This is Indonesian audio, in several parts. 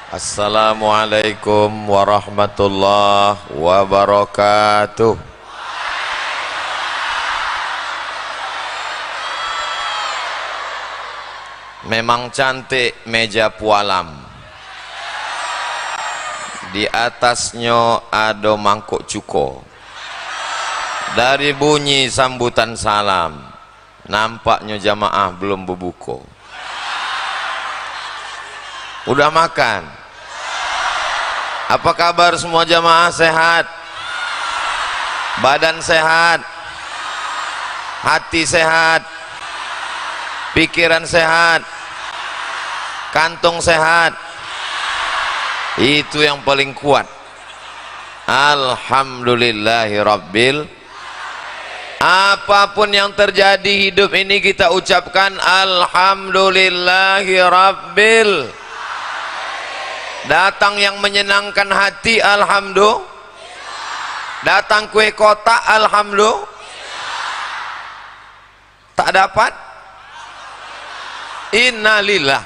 Assalamualaikum warahmatullahi wabarakatuh. Memang cantik meja pualam. Di atasnya ada mangkuk cuko. Dari bunyi sambutan salam, nampaknya jamaah belum berbuka. Udah makan? Apa kabar semua jamaah? Sehat? Badan sehat? Hati sehat? Pikiran sehat? Kantung sehat? Itu yang paling kuat. Alhamdulillahirabbil. Apapun yang terjadi hidup ini kita ucapkan alhamdulillahirabbil. Datang yang menyenangkan hati, alhamdulillah. Datang kue kotak, alhamdulillah. Tak dapat, innalillah.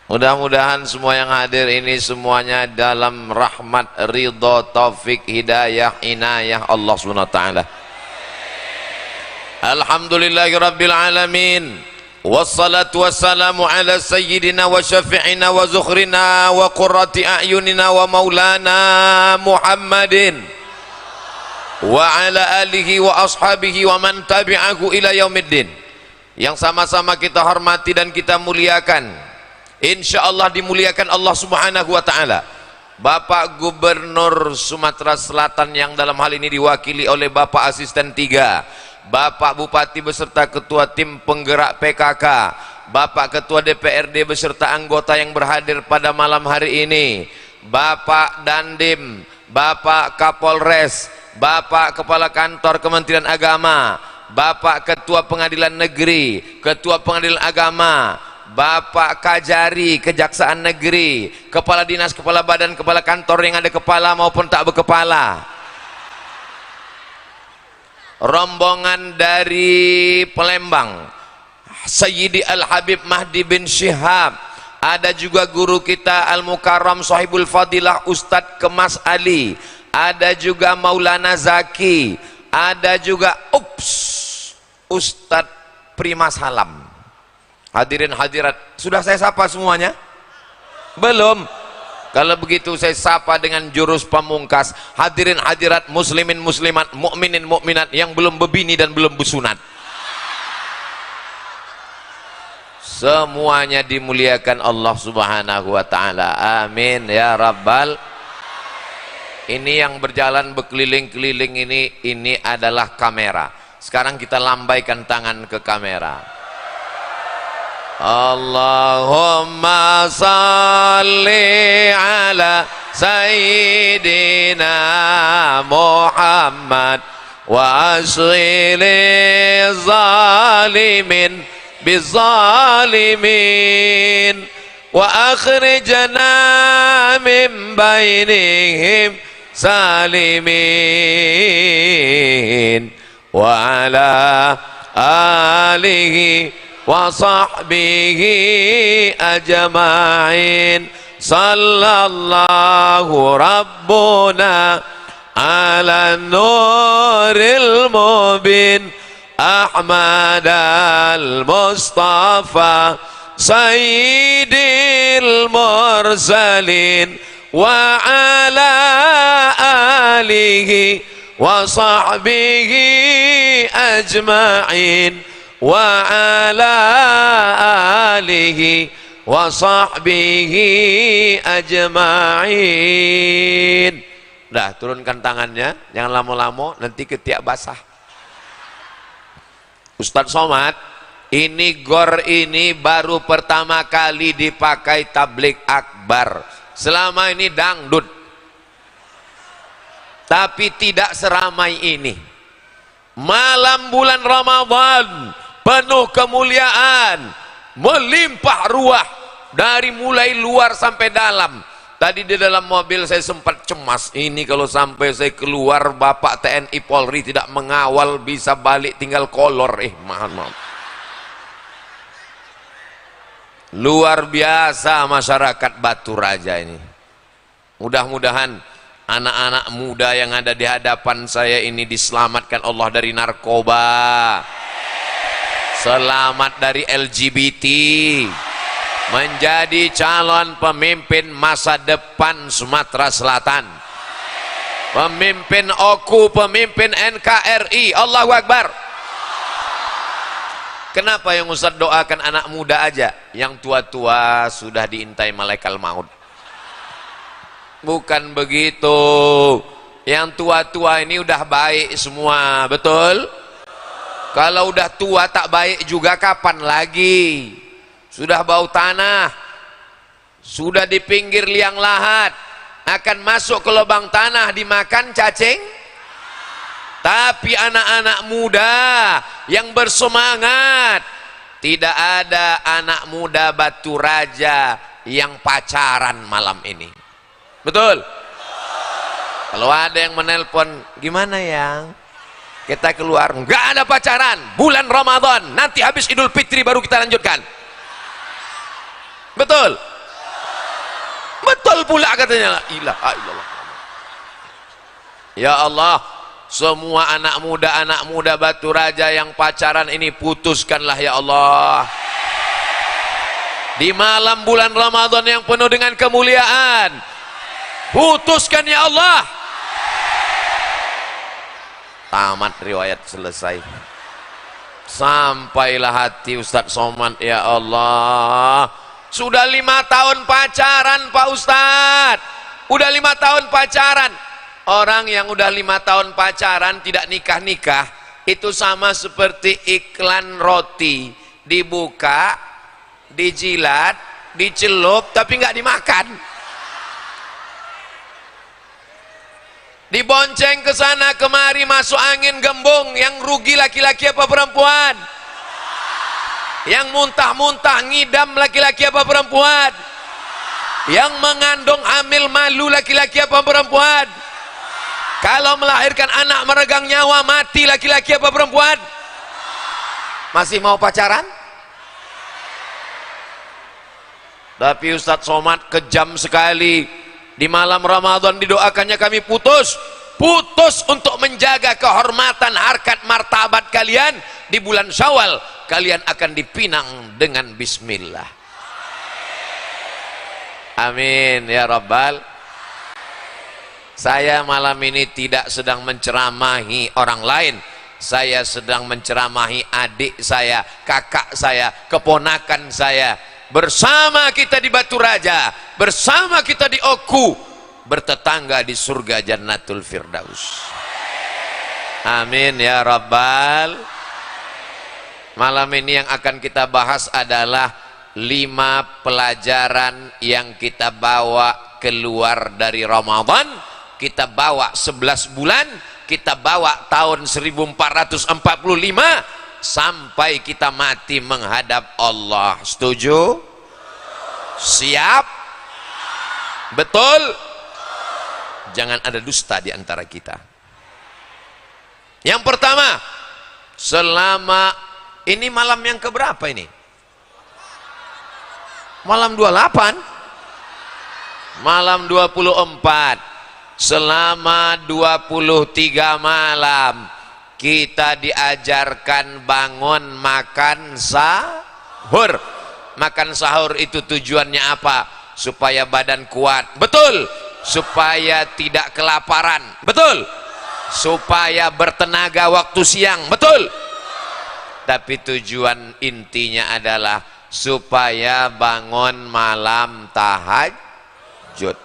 Mudah-mudahan semua yang hadir ini semuanya dalam rahmat, ridha, taufik, hidayah, inayah Allah SWT. Alhamdulillahirabbil alamin. Wassalatu wassalamu ala sayyidina wa syafi'ina wa zukhrina wa qurrati a'yunina wa maulana Muhammadin wa ala alihi wa ashabihi wa man tabi'ahu ila yaumiddin. Yang sama-sama kita hormati dan kita muliakan, insyaallah dimuliakan Allah Subhanahu wa taala, Bapak Gubernur Sumatera Selatan yang dalam hal ini diwakili oleh Bapak Asisten 3, Bapak Bupati beserta Ketua Tim Penggerak PKK, Bapak Ketua DPRD beserta anggota yang berhadir pada malam hari ini, Bapak Dandim, Bapak Kapolres, Bapak Kepala Kantor Kementerian Agama, Bapak Ketua Pengadilan Negeri, Ketua Pengadilan Agama, Bapak Kajari Kejaksaan Negeri, Kepala Dinas, Kepala Badan, Kepala Kantor yang ada kepala maupun tak berkepala, rombongan dari Palembang, Sayyidi Al-Habib Mahdi bin Syihab, ada juga guru kita Al-Mukarram Sahibul Fadilah Ustadz Kemas Ali, ada juga Maulana Zaki, ada juga Ustadz Prima Salam. Hadirin hadirat, sudah saya sapa semuanya? Belum? Kalau begitu saya sapa dengan jurus pamungkas. Hadirin hadirat, muslimin muslimat, mukminin mukminat yang belum berbini dan belum bersunat, semuanya dimuliakan Allah Subhanahu wa taala. Amin ya rabbal. Ini yang berjalan berkeliling-keliling ini adalah kamera. Sekarang kita lambaikan tangan ke kamera. Allahumma salli ala Sayyidina Muhammad wa asghili zalimin bizalimin wa akhrijna min bainihim salimin wa ala alihi wa sahbihi ajma'in. Sallallahu rabbuna ala nuril mubin Ahmad al-Mustafa sayyidil mursalin wa ala alihi wa sahbihi ajma'in wa ala alihi wa sahbihi ajma'in. Dah, turunkan tangannya, jangan lama-lama nanti ketiak basah. Ustadz Somad, ini gor ini baru pertama kali dipakai tablik akbar. Selama ini dangdut, tapi tidak seramai ini. Malam bulan Ramadan penuh kemuliaan, melimpah ruah dari mulai luar sampai dalam. Tadi di dalam mobil saya sempat cemas, ini kalau sampai saya keluar Bapak TNI Polri tidak mengawal, bisa balik tinggal kolor. Maaf. Luar biasa masyarakat Batu Raja ini. Mudah-mudahan anak-anak muda yang ada di hadapan saya ini diselamatkan Allah dari narkoba, selamat dari LGBT, menjadi calon pemimpin masa depan Sumatera Selatan, pemimpin OKU, pemimpin NKRI. Allahu Akbar. Kenapa yang Ustaz doakan anak muda aja? Yang tua-tua sudah diintai malaikat maut. Bukan begitu. Yang tua-tua ini udah baik semua, betul? Kalau udah tua tak baik juga kapan lagi? Sudah bau tanah, sudah di pinggir liang lahat, akan masuk ke lubang tanah dimakan cacing. Tapi anak-anak muda yang bersemangat, tidak ada anak muda Batu Raja yang pacaran malam ini. Betul? Kalau ada yang menelpon, gimana yang kita keluar? Enggak ada pacaran, bulan Ramadan, nanti habis Idul Fitri baru kita lanjutkan. Betul? Betul pula katanya. La ilaha illallah. Ya Allah, semua anak muda Batu Raja yang pacaran ini putuskanlah ya Allah. Di malam bulan Ramadan yang penuh dengan kemuliaan, putuskan ya Allah. Tamat riwayat selesai. Sampailah hati Ustaz Somad, ya Allah. Sudah 5 tahun pacaran Pak Ustaz. Udah 5 tahun pacaran. Orang yang udah 5 tahun pacaran tidak nikah-nikah, itu sama seperti iklan roti. Dibuka, dijilat, dicelup, tapi nggak dimakan. Dibonceng ke sana kemari, masuk angin gembung. Yang rugi laki-laki apa perempuan? Yang muntah-muntah ngidam laki-laki apa perempuan? Yang mengandung hamil malu laki-laki apa perempuan? Kalau melahirkan anak meregang nyawa mati laki-laki apa perempuan? Masih mau pacaran? Tapi Ustadz Somad kejam sekali. Di malam Ramadan didoakannya kami putus untuk menjaga kehormatan harkat martabat kalian. Di bulan Syawal kalian akan dipinang dengan bismillah. Amin ya Rabbal. Saya malam ini tidak sedang menceramahi orang lain. Saya sedang menceramahi adik saya, kakak saya, keponakan saya. Bersama kita di Batu Raja, bersama kita di OKU, bertetangga di surga Jannatul Firdaus. Amin ya Rabbal. Malam ini yang akan kita bahas adalah 5 pelajaran yang kita bawa keluar dari Ramadan. Kita bawa 11 bulan, kita bawa tahun 1445 sampai kita mati menghadap Allah. Setuju? Siap? Betul? Jangan ada dusta di antara kita. Yang pertama, selama ini malam yang keberapa ini? Malam 28? Malam 24. Selama 23 malam kita diajarkan bangun makan sahur. Makan sahur itu tujuannya apa? Supaya badan kuat. Betul. Supaya tidak kelaparan. Betul. Supaya bertenaga waktu siang. Betul. Tapi tujuan intinya adalah supaya bangun malam tahajud.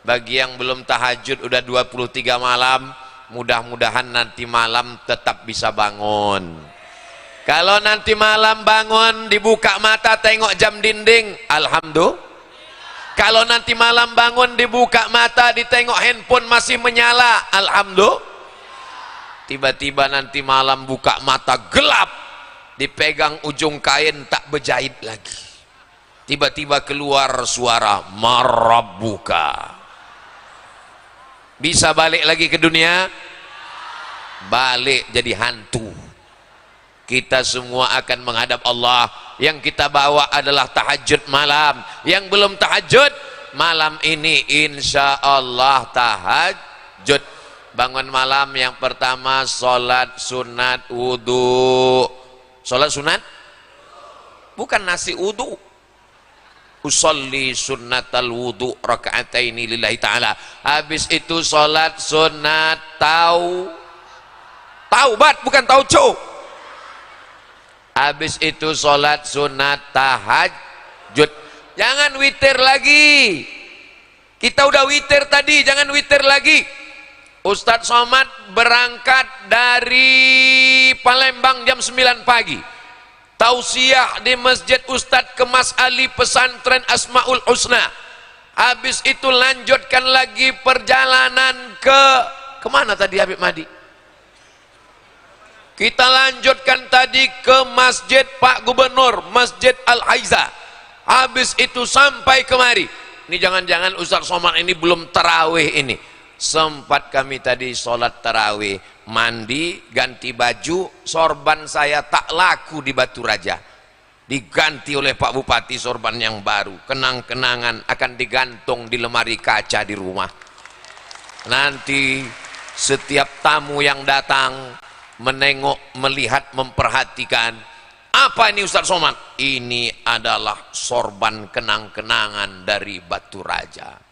Bagi yang belum tahajud udah 23 malam, mudah-mudahan nanti malam tetap bisa bangun. Kalau nanti malam bangun, dibuka mata tengok jam dinding, alhamdulillah. Kalau nanti malam bangun, dibuka mata ditengok handphone masih menyala, alhamdulillah. Tiba-tiba nanti malam buka mata gelap, dipegang ujung kain tak berjahit lagi. Tiba-tiba keluar suara marabbuka. Bisa balik lagi ke dunia? Balik jadi hantu. Kita semua akan menghadap Allah Yang kita bawa adalah tahajud malam. Yang belum tahajud, malam ini insya Allah tahajud. Bangun malam yang pertama sholat sunat wudhu. Sholat sunat? Bukan nasi wudhu. Usolli sunnatal wudhu raka'ataini lillahi ta'ala. Habis itu sholat sunat taubat, bukan tauco. Habis itu sholat sunat tahajud. Jangan witir lagi. Kita udah witir tadi, jangan witir lagi. Ustadz Somad berangkat dari Palembang jam 9 pagi. Tausiah di Masjid Ustadz Kemas Ali Pesantren Asmaul Husna. Habis itu lanjutkan lagi perjalanan kemana tadi Habib Mahdi? Kita lanjutkan tadi ke Masjid Pak Gubernur, Masjid Al-Haiza. Habis itu sampai kemari. Ini jangan-jangan Ustadz Somad ini belum tarawih ini. Sempat kami tadi sholat tarawih, mandi, ganti baju, sorban saya tak laku di Batu Raja. Diganti oleh Pak Bupati sorban yang baru. Kenang-kenangan akan digantung di lemari kaca di rumah. Nanti setiap tamu yang datang menengok, melihat, memperhatikan. Apa ini Ustadz Somad? Ini adalah sorban kenang-kenangan dari Batu Raja.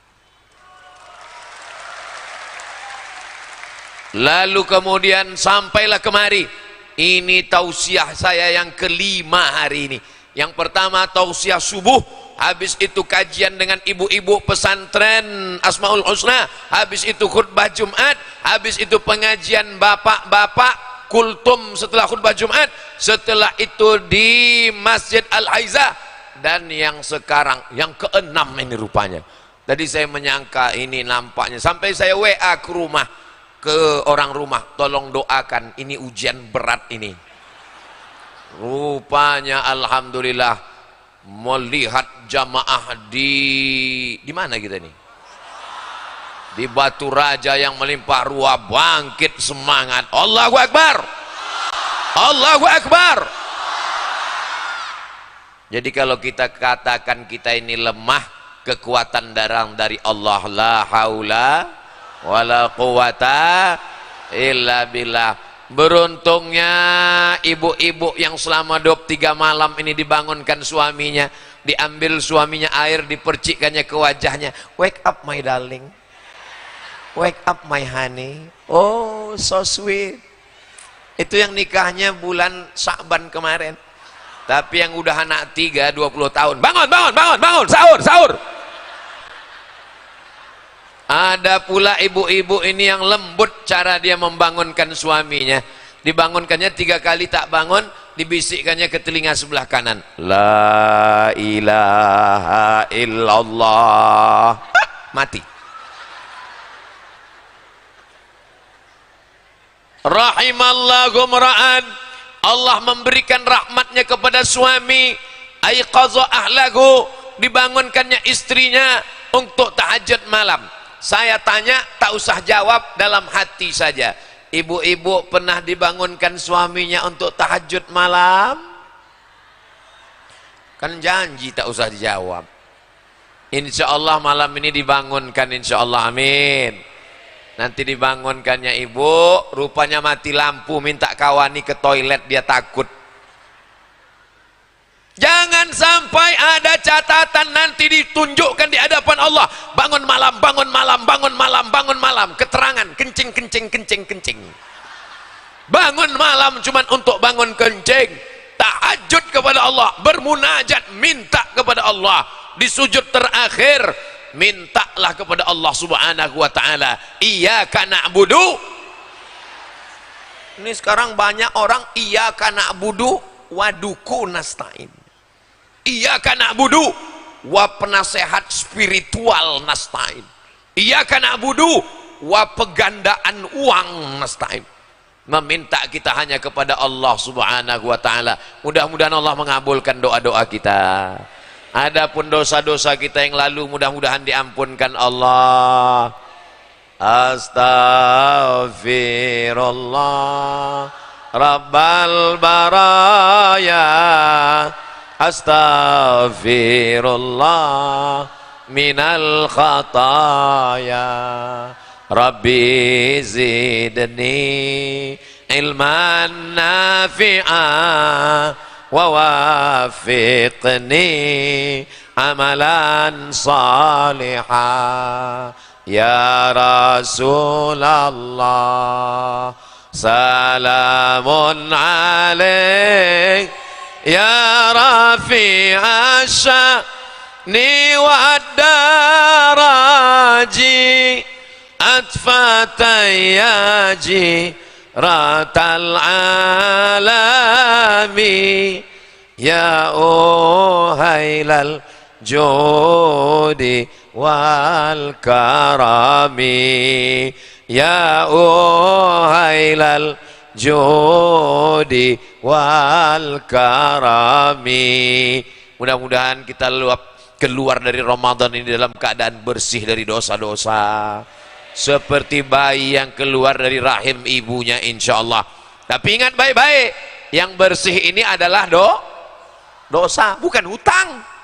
Lalu kemudian sampailah kemari. Ini tausiah saya yang kelima hari ini. Yang pertama tausiah subuh, habis itu kajian dengan ibu-ibu pesantren Asmaul Husna, habis itu khutbah Jumat, habis itu pengajian bapak-bapak kultum setelah khutbah Jumat, setelah itu di Masjid Al-Haiza, dan yang sekarang yang keenam ini rupanya. Tadi saya menyangka ini nampaknya, sampai saya WA ke rumah, ke orang rumah, tolong doakan, ini ujian berat ini. Rupanya alhamdulillah melihat jamaah di mana kita nih? Di Batu Raja yang melimpah ruah, bangkit semangat. Allahu Akbar. Allahu Akbar. Jadi kalau kita katakan kita ini lemah, kekuatan dari Allah, la haula wala quwata illa billah. Beruntungnya ibu-ibu yang selama 23 malam ini dibangunkan suaminya, diambil suaminya air, dipercikkannya ke wajahnya. Wake up my darling, wake up my honey. Oh so sweet. Itu yang nikahnya bulan Sya'ban kemarin. Tapi yang udah anak 3 20 tahun, bangun bangun bangun bangun, sahur sahur. Ada pula ibu-ibu ini yang lembut cara dia membangunkan suaminya. Dibangunkannya 3 kali tak bangun, dibisikkannya ke telinga sebelah kanan, la ilaha illallah. Mati. Rahimallahu mra'an, Allah memberikan rahmatnya kepada suami, aiqadha ahlahu, dibangunkannya istrinya untuk tahajud malam. Saya tanya, tak usah jawab, dalam hati saja. Ibu-ibu pernah dibangunkan suaminya untuk tahajud malam? Kan janji tak usah dijawab. Insya Allah malam ini dibangunkan, insya Allah, amin. Nanti dibangunkannya ibu, rupanya mati lampu, minta kawani ke toilet, dia takut. Jangan sampai ada catatan nanti ditunjukkan di hadapan Allah, bangun malam, bangun malam, bangun malam, bangun malam, keterangan kencing kencing kencing kencing. Bangun malam cuman untuk bangun kencing. Tahajud kepada Allah, bermunajat, minta kepada Allah. Di sujud terakhir mintalah kepada Allah Subhanahu wa taala, iyyaka na'budu. Ini sekarang banyak orang iyyaka na'budu wa duku nasta'in. Iyyaka na'budu wa penasehat spiritual nasta'in. Iyyaka na'budu wa pegandaan uang nasta'in. Meminta kita hanya kepada Allah Subhanahu wa taala. Mudah-mudahan Allah mengabulkan doa-doa kita. Adapun dosa-dosa kita yang lalu mudah-mudahan diampunkan Allah. Astaghfirullah Rabbal baraya astaghfirullah minal khataya Rabbi zidni ilman nafi'a wa wafiqni amalan salihah ya Rasulullah salamun alaik ya rafi'a sya'ni wa daraji atfatayyaji ratal alami ya uhailal judi wal karami ya uhailal judi wal karami. Mudah-mudahan kita keluar dari Ramadan ini dalam keadaan bersih dari dosa-dosa, seperti bayi yang keluar dari rahim ibunya, insya Allah. Tapi ingat baik-baik, yang bersih ini adalah dosa, bukan hutang.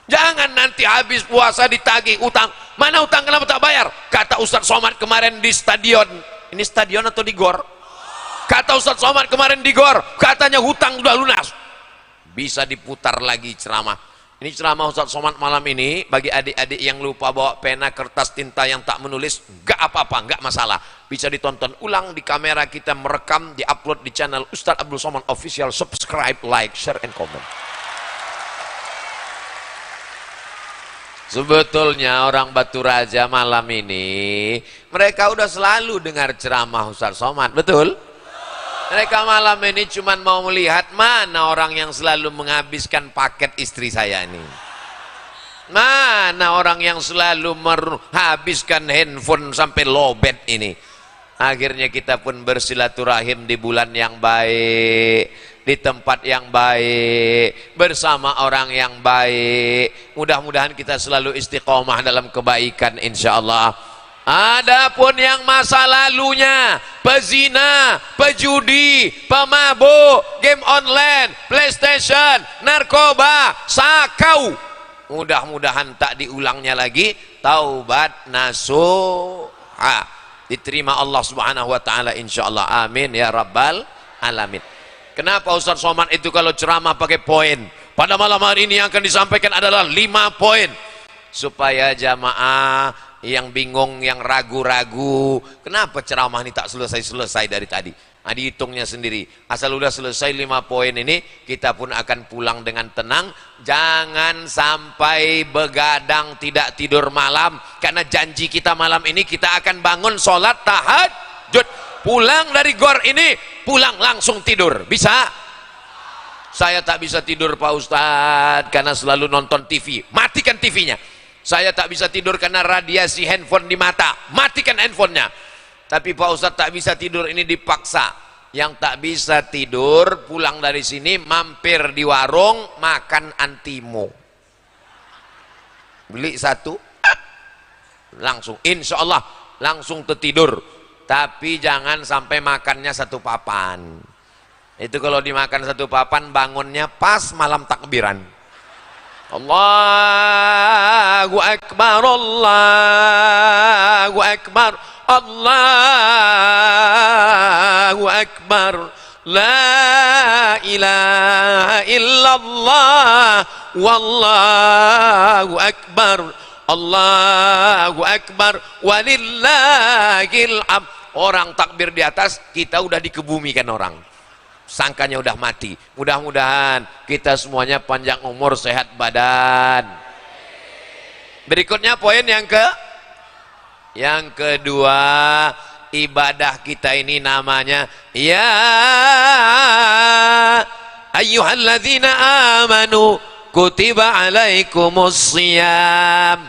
Jangan nanti habis puasa ditagih utang. Mana utang, kenapa tak bayar? Kata Ustaz Somad kemarin di stadion. Ini stadion atau di gor? Kata Ustaz Somad kemarin di gor, katanya hutang sudah lunas. Bisa diputar lagi ceramah. Ini ceramah Ustaz Somad malam ini. Bagi adik-adik yang lupa bawa pena, kertas, tinta yang tak menulis, enggak apa-apa, enggak masalah. Bisa ditonton ulang di kamera kita, merekam, diupload di channel Ustaz Abdul Somad Official. Subscribe, like, share, and comment. Sebetulnya orang Batu Raja malam ini, mereka udah selalu dengar ceramah Ustaz Somad, betul? Mereka malam ini cuma mau melihat mana orang yang selalu menghabiskan paket istri saya ini. Mana orang yang selalu menghabiskan handphone sampai lowbat ini. Akhirnya kita pun bersilaturahim di bulan yang baik, di tempat yang baik, bersama orang yang baik. Mudah-mudahan kita selalu istiqomah dalam kebaikan, insya Allah. Adapun yang masa lalunya, pezina, pejudi, pemabuk, game online, PlayStation, narkoba, sakau, mudah-mudahan tak diulangnya lagi. Taubat nasuha, diterima Allah Subhanahu wa taala, insyaallah. Amin ya rabbal alamin. Kenapa Ustaz Somad itu kalau ceramah pakai poin? Pada malam hari ini yang akan disampaikan adalah 5 poin, supaya jamaah yang bingung, yang ragu-ragu, kenapa ceramah ini tak selesai-selesai dari tadi. Nah, dihitungnya sendiri. Asal udah selesai 5 poin ini, kita pun akan pulang dengan tenang. Jangan sampai begadang, tidak tidur malam. Karena janji kita malam ini, kita akan bangun sholat tahajud. Pulang dari gor ini, pulang langsung tidur. Bisa? Saya tak bisa tidur Pak Ustadz, karena selalu nonton TV. Matikan TV-nya. Saya tak bisa tidur karena radiasi handphone di mata. Matikan handphonenya. Tapi Pak Ustadz tak bisa tidur, ini dipaksa. Yang tak bisa tidur, pulang dari sini, mampir di warung, makan antimo. Beli 1, langsung. Insya Allah, langsung tertidur. Tapi jangan sampai makannya 1 papan. Itu kalau dimakan 1 papan, bangunnya pas malam takbiran. Allahu Akbar, Allahu Akbar, Allahu Akbar, la ilaha illallah, wallahu Akbar, Allahu Akbar, walillahil hamd. Orang takbir di atas, kita udah dikebumikan orang. Sangkanya udah mati. Mudah-mudahan kita semuanya panjang umur, sehat badan. Berikutnya poin yang kedua, ibadah kita ini namanya ya ayyuhalladzina amanu kutiba alaikumusiyam.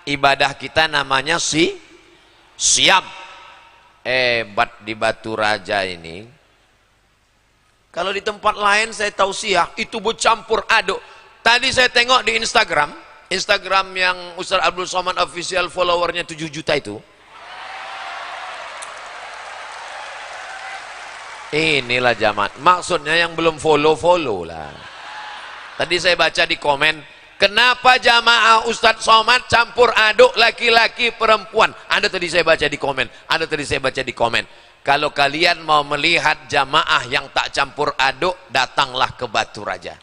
Ibadah kita namanya siam. Hebat di Batu Raja ini. Kalau di tempat lain saya tausiah itu bercampur aduk. Tadi saya tengok di Instagram yang Ustaz Abdul Somad Official followernya 7 juta itu. Inilah jamaah. Maksudnya yang belum follow lah. Tadi saya baca di komen, kenapa jamaah Ustadz Somad campur aduk laki-laki perempuan? Ada tadi saya baca di komen, ada tadi saya baca di komen. Kalau kalian mau melihat jamaah yang tak campur aduk, datanglah ke Batu Raja.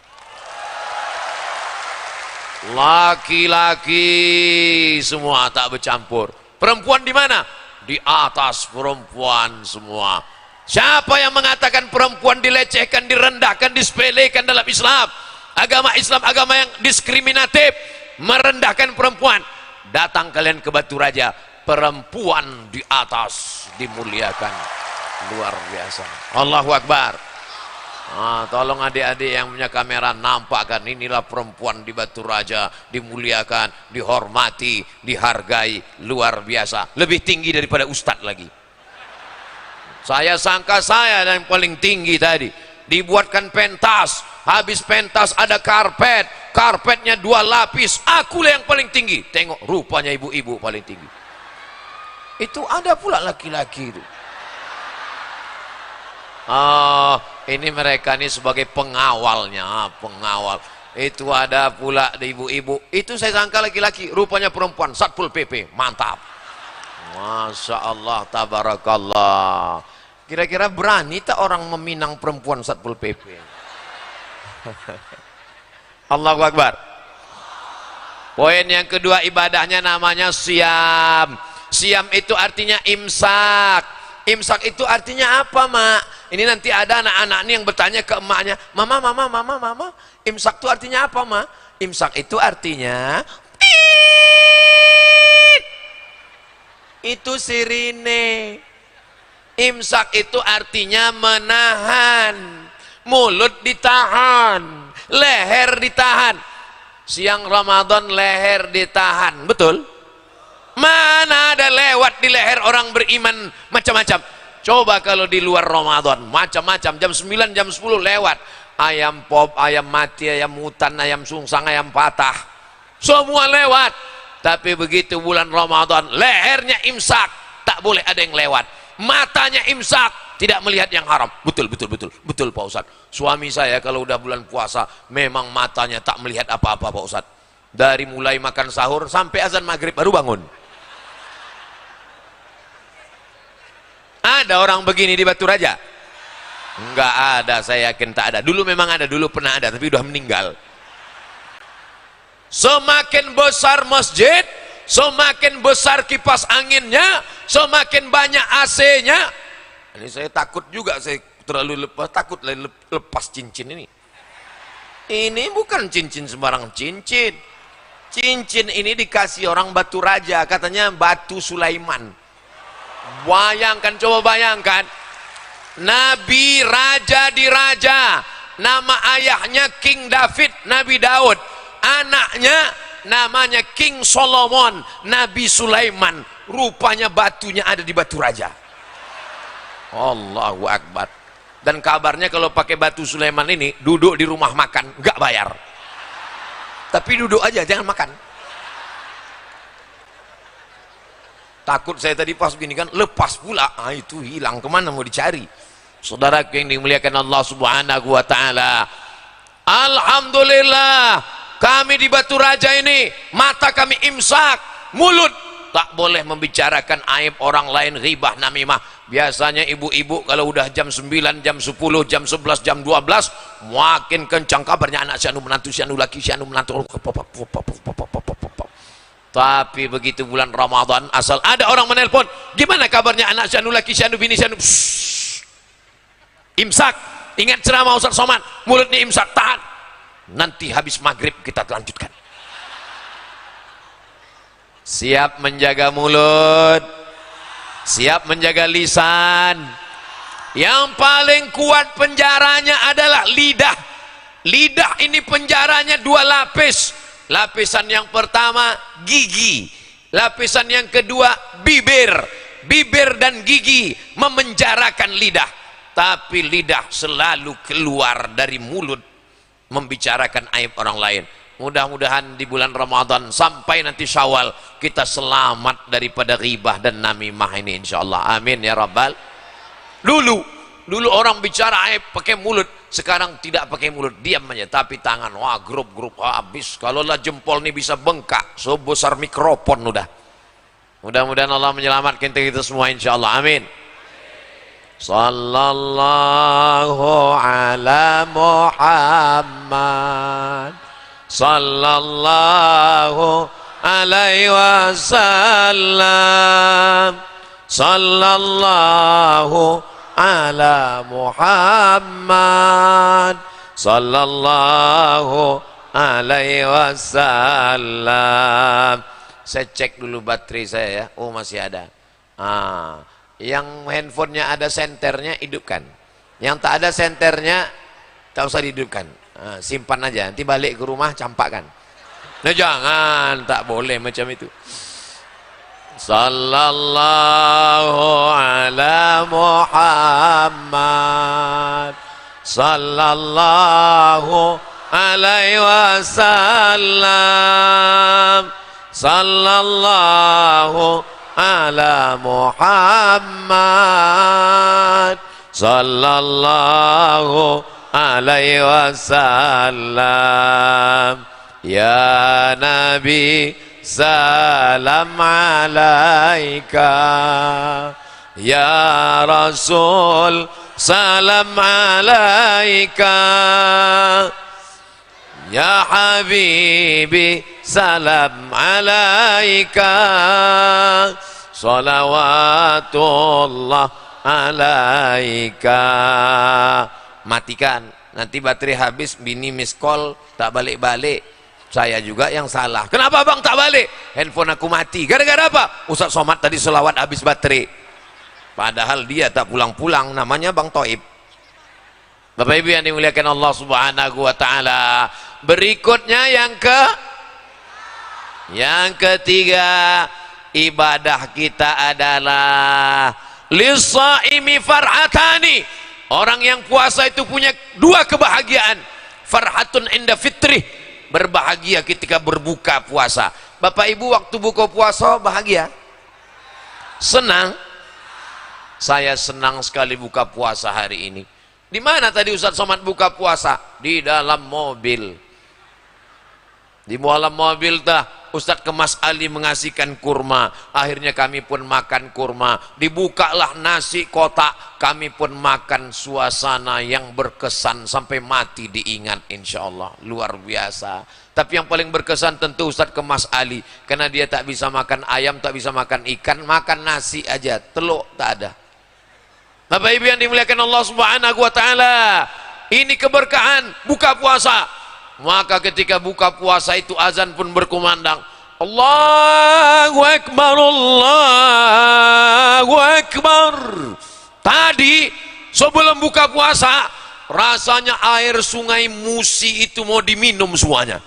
Laki-laki semua tak bercampur. Perempuan di mana? Di atas perempuan semua. Siapa yang mengatakan perempuan dilecehkan, direndahkan, disepelekan dalam Islam? Agama Islam agama yang diskriminatif, merendahkan perempuan. Datang kalian ke Batu Raja, perempuan di atas dimuliakan, luar biasa. Allahu Akbar. Tolong adik-adik yang punya kamera nampakkan, inilah perempuan di Batu Raja, dimuliakan, dihormati, dihargai, luar biasa, lebih tinggi daripada ustadz lagi. Saya sangka saya yang paling tinggi tadi. Dibuatkan pentas, habis pentas ada karpet, karpetnya 2 lapis, akulah yang paling tinggi. Tengok rupanya ibu-ibu paling tinggi. Itu ada pula laki-laki itu. Ini mereka ini sebagai pengawalnya, pengawal. Itu ada pula ibu-ibu. Itu saya sangka laki-laki, rupanya perempuan, Satpol PP. Mantap. Masya Allah, tabarakallah. Kira-kira berani tak orang meminang perempuan Satpol PP? Allahu Akbar. Poin yang kedua, ibadahnya namanya siam. Siam itu artinya imsak. Imsak itu artinya apa, Mak? Ini nanti ada anak-anak nih yang bertanya ke emaknya, Mama, imsak itu artinya apa, Ma? Imsak itu artinya itu sirine. Imsak itu artinya menahan, mulut ditahan, leher ditahan. Siang Ramadan leher ditahan, betul? Mana ada lewat di leher orang beriman macam-macam. Coba kalau di luar Ramadan macam-macam, jam 9 jam 10 lewat ayam pop, ayam mati, ayam hutan, ayam sungsang, ayam patah, semua lewat. Tapi begitu bulan Ramadan lehernya imsak, tak boleh ada yang lewat. Matanya imsak, tidak melihat yang haram. Betul Pak Ustadz. Suami saya kalau udah bulan puasa memang matanya tak melihat apa-apa Pak Ustadz. Dari mulai makan sahur sampai azan maghrib baru bangun. Ada orang begini di Batu Raja? Enggak ada, saya yakin tak ada. Dulu memang ada, dulu pernah ada, tapi udah meninggal. Semakin besar masjid, semakin besar kipas anginnya, semakin banyak AC-nya. Ini saya takut juga, saya terlalu takut lepas cincin ini. Ini bukan cincin sembarang cincin. Cincin ini dikasih orang Batu Raja, katanya Batu Sulaiman. Bayangkan, coba bayangkan, Nabi raja di raja, nama ayahnya King David, Nabi Daud, anaknya namanya King Solomon, Nabi Sulaiman. Rupanya batunya ada di Batu Raja. Allahu Akbar. Dan kabarnya kalau pakai Batu Sulaiman ini duduk di rumah makan nggak bayar, tapi duduk aja, jangan makan. Takut saya tadi pas begini kan lepas pula, itu hilang, kemana mau dicari? Saudaraku yang dimuliakan Allah Subhanahu wa Ta'ala, alhamdulillah kami di Batu Raja ini mata kami imsak, mulut tak boleh membicarakan aib orang lain, ghibah, namimah. Biasanya ibu-ibu kalau udah jam 9, jam 10, jam 11, jam 12 makin kencang kabarnya anak si anu menantu, si anu laki, si anu menantu. Tapi begitu bulan Ramadan, asal ada orang menelpon, gimana kabarnya anak si anu laki, si anu bini, si anu, imsak. Ingat ceramah Ustaz Somad, mulutnya imsak, tahan. Nanti habis maghrib kita lanjutkan. Siap menjaga mulut, siap menjaga lisan. Yang paling kuat penjaranya adalah lidah. Lidah ini penjaranya 2 lapis. Lapisan yang pertama gigi, lapisan yang kedua bibir. Bibir dan gigi memenjarakan lidah, tapi lidah selalu keluar dari mulut membicarakan aib orang lain. Mudah-mudahan di bulan Ramadan sampai nanti Syawal kita selamat daripada ghibah dan namimah ini insyaallah. Amin ya rabbal. Dulu Dulu orang bicara pakai mulut, sekarang tidak pakai mulut, diam aja. Tapi tangan, wah grup habis. Kalau lah jempol nih bisa bengkak, sebesar mikrofon udah. Mudah-mudahan Allah menyelamatkan kita semua insyaallah. Amin. Sallallahu ala Muhammad, sallallahu alaihi wasallam, sallallahu ala Muhammad, sallallahu alaihi wasallam. Saya cek dulu baterai saya ya. Oh masih ada. Yang handphonenya ada senternya hidupkan, yang tak ada senternya tak usah dihidupkan. Simpan aja, nanti balik ke rumah campakkan. Nah jangan, tak boleh macam itu. Sallallahu ala Muhammad, sallallahu alaihi wasallam, sallallahu ala Muhammad, sallallahu alaihi wasallam. Ya Nabi salam alaika, ya Rasul salam alaika, ya Habibi salam alaika, salawatullah alaika. Matikan, nanti baterai habis, bini miss call tak balik-balik. Saya juga yang salah. Kenapa bang tak balik? Handphone aku mati. Gara-gara apa? Ustaz Somad tadi selawat habis baterai. Padahal dia tak pulang-pulang. Namanya Bang Toib. Bapak Ibu yang dimuliakan Allah Subhanahu wa taala. Berikutnya yang ketiga, ibadah kita adalah lis-shaimi farhatani. Orang yang puasa itu punya dua kebahagiaan. Farhatun inda fitrih, berbahagia ketika berbuka puasa. Bapak Ibu waktu buka puasa bahagia? Senang? Saya senang sekali buka puasa hari ini. Di mana tadi Ustaz Somad buka puasa? Di dalam mobil. Di dalam mobil Ustaz Kemas Ali mengasihkan kurma. Akhirnya kami pun makan kurma. Dibukalah nasi kotak. Kami pun makan, suasana yang berkesan sampai mati diingat insyaallah. Luar biasa. Tapi yang paling berkesan tentu Ustaz Kemas Ali. Karena dia tak bisa makan ayam, tak bisa makan ikan. Makan nasi aja, telur tak ada. Bapak Ibu yang dimuliakan Allah Subhanahu wa taala, ini keberkahan buka puasa. Maka ketika buka puasa itu azan pun berkumandang. Allahu Akbar, Allahu Akbar. Tadi sebelum buka puasa rasanya air sungai Musi itu mau diminum semuanya.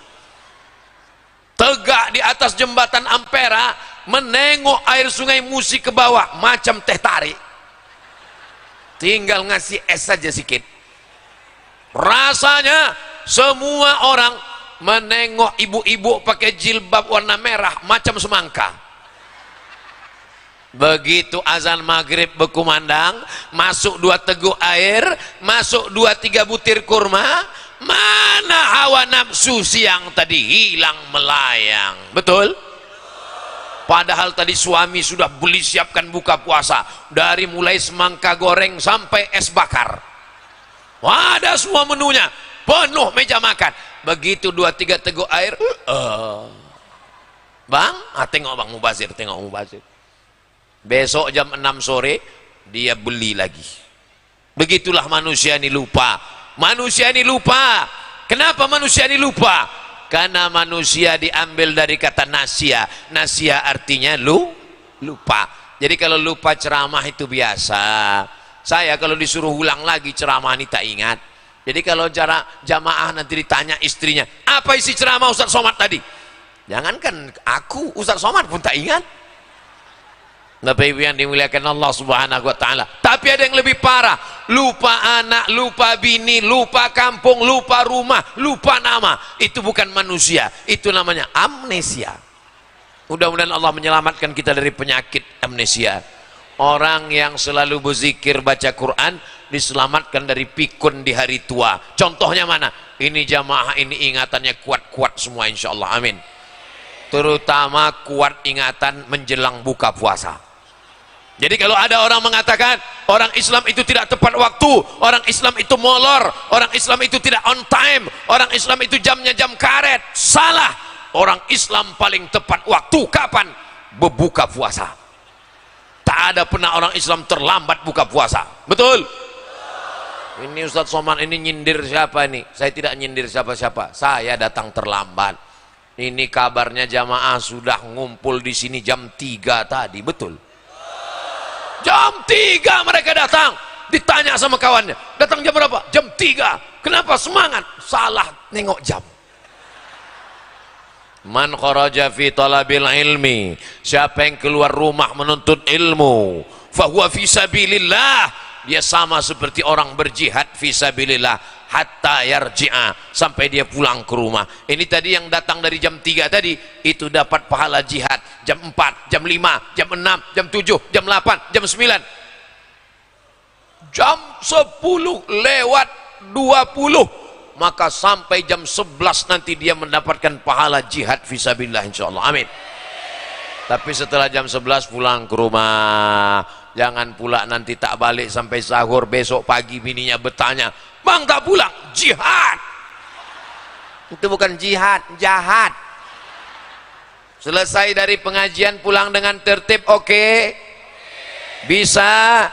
Tegak di atas jembatan Ampera, menengok air sungai Musi ke bawah macam teh tarik. Tinggal ngasih es saja sedikit. Rasanya semua orang menengok ibu-ibu pakai jilbab warna merah macam semangka. Begitu azan maghrib berkumandang, masuk 2 teguk air, masuk 2-3 butir kurma, mana hawa nafsu siang tadi hilang melayang. Betul? Padahal tadi suami sudah beli siapkan buka puasa, dari mulai semangka goreng sampai es bakar. Wah, ada semua menunya, penuh meja makan. Begitu 2-3 teguk air, bang, tengok bang Mubazir, tengok Mubazir. Besok jam 6 sore dia beli lagi. Begitulah manusia ini lupa. Manusia ini lupa. Kenapa manusia ini lupa? Karena manusia diambil dari kata nasia. Nasia artinya lupa. Jadi kalau lupa ceramah itu biasa. Saya kalau disuruh ulang lagi ceramah ini tak ingat. Jadi kalau jamaah nanti ditanya istrinya, apa isi ceramah Ustaz Somad tadi? Jangankan aku, Ustaz Somad pun tak ingat. Bapak Ibu yang dimuliakan Allah Subhanahu wa taala. Tapi ada yang lebih parah, lupa anak, lupa bini, lupa kampung, lupa rumah, lupa nama. Itu bukan manusia, itu namanya amnesia. Mudah-mudahan Allah menyelamatkan kita dari penyakit amnesia. Orang yang selalu berzikir baca Quran diselamatkan dari pikun di hari tua. Contohnya mana? Ini jamaah ini ingatannya kuat-kuat semua insya Allah, amin. Terutama kuat ingatan menjelang buka puasa. Jadi kalau ada orang mengatakan orang Islam itu tidak tepat waktu, orang Islam itu molor, orang Islam itu tidak on time, orang Islam itu jamnya jam karet, salah. Orang Islam paling tepat waktu kapan? Berbuka puasa. Tak ada pernah orang Islam terlambat buka puasa. Betul? Ini Ustadz Somad ini nyindir siapa ini? Saya tidak nyindir siapa-siapa. Saya datang terlambat. Ini kabarnya jamaah sudah ngumpul di sini jam 3 tadi, betul? Jam 3 mereka datang. Ditanya sama kawannya, datang jam berapa? Jam 3. Kenapa semangat? Salah nengok jam. Man kharaja fi talabil ilmi, siapa yang keluar rumah menuntut ilmu, fahuwa fi sabilillah, dia sama seperti orang berjihad fi sabilillah hatta yarji'a, sampai dia pulang ke rumah. Ini tadi yang datang dari jam 3 tadi itu dapat pahala jihad jam 4, jam 5, jam 6, jam 7, jam 8, jam 9. Jam 10 lewat 20, maka sampai jam 11 nanti dia mendapatkan pahala jihad fisabilillah insyaallah, amin. Tapi setelah jam 11 pulang ke rumah. Jangan pula nanti tak balik sampai sahur, besok pagi bininya bertanya, bang tak pulang? Jihad. Itu bukan jihad, jahat. Selesai dari pengajian pulang dengan tertib, oke? Bisa?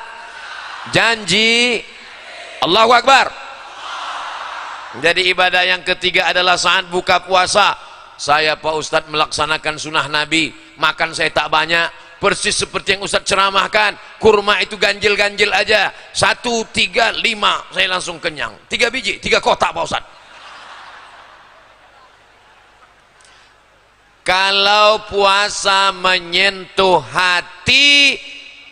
Janji? Allahu Akbar. Jadi ibadah yang ketiga adalah saat buka puasa. Saya Pak Ustadz melaksanakan sunnah Nabi, makan saya tak banyak, persis seperti yang Ustadz ceramahkan. Kurma itu ganjil-ganjil aja, 1, 3, 5 saya langsung kenyang. 3 biji, 3 kotak Pak Ustadz. Kalau puasa menyentuh hati,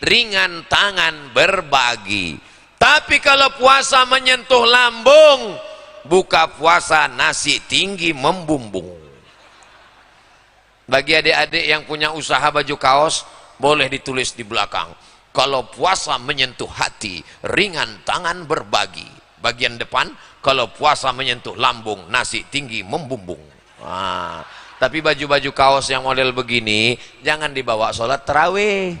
ringan tangan berbagi. Tapi kalau puasa menyentuh lambung, buka puasa nasi tinggi membumbung. Bagi adik-adik yang punya usaha baju kaos, boleh ditulis di belakang, kalau puasa menyentuh hati, ringan tangan berbagi. Bagian depan, kalau puasa menyentuh lambung, nasi tinggi membumbung. Tapi baju-baju kaos yang model begini jangan dibawa sholat tarawih.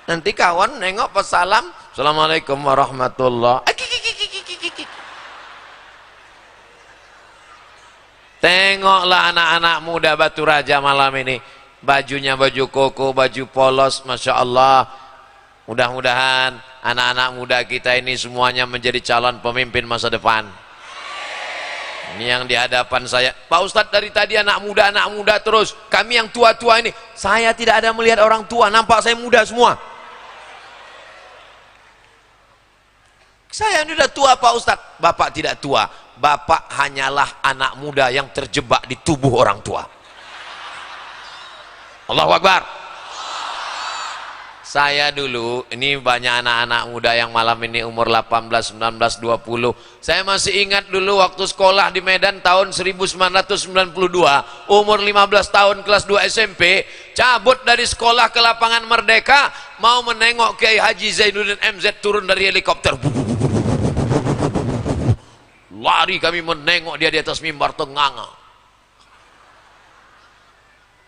Nanti kawan nengok pas salam, assalamualaikum warahmatullahi. Tengoklah anak-anak muda Batu Raja malam ini, bajunya baju koko, baju polos, masya Allah. Mudah-mudahan anak-anak muda kita ini semuanya menjadi calon pemimpin masa depan. Ini yang di hadapan saya, Pak Ustadz dari tadi anak muda terus. Kami yang tua-tua ini, saya tidak ada melihat orang tua, nampak saya muda semua. Saya ini udah tua Pak Ustadz. Bapak tidak tua, Bapak hanyalah anak muda yang terjebak di tubuh orang tua. Allahu Akbar. Saya dulu, ini banyak anak-anak muda yang malam ini umur 18, 19, 20. Saya masih ingat dulu waktu sekolah di Medan tahun 1992, umur 15 tahun kelas 2 SMP, cabut dari sekolah ke lapangan Merdeka, mau menengok Kiai Haji Zainuddin MZ turun dari helikopter. Lari kami menengok dia di atas mimbar tenganga.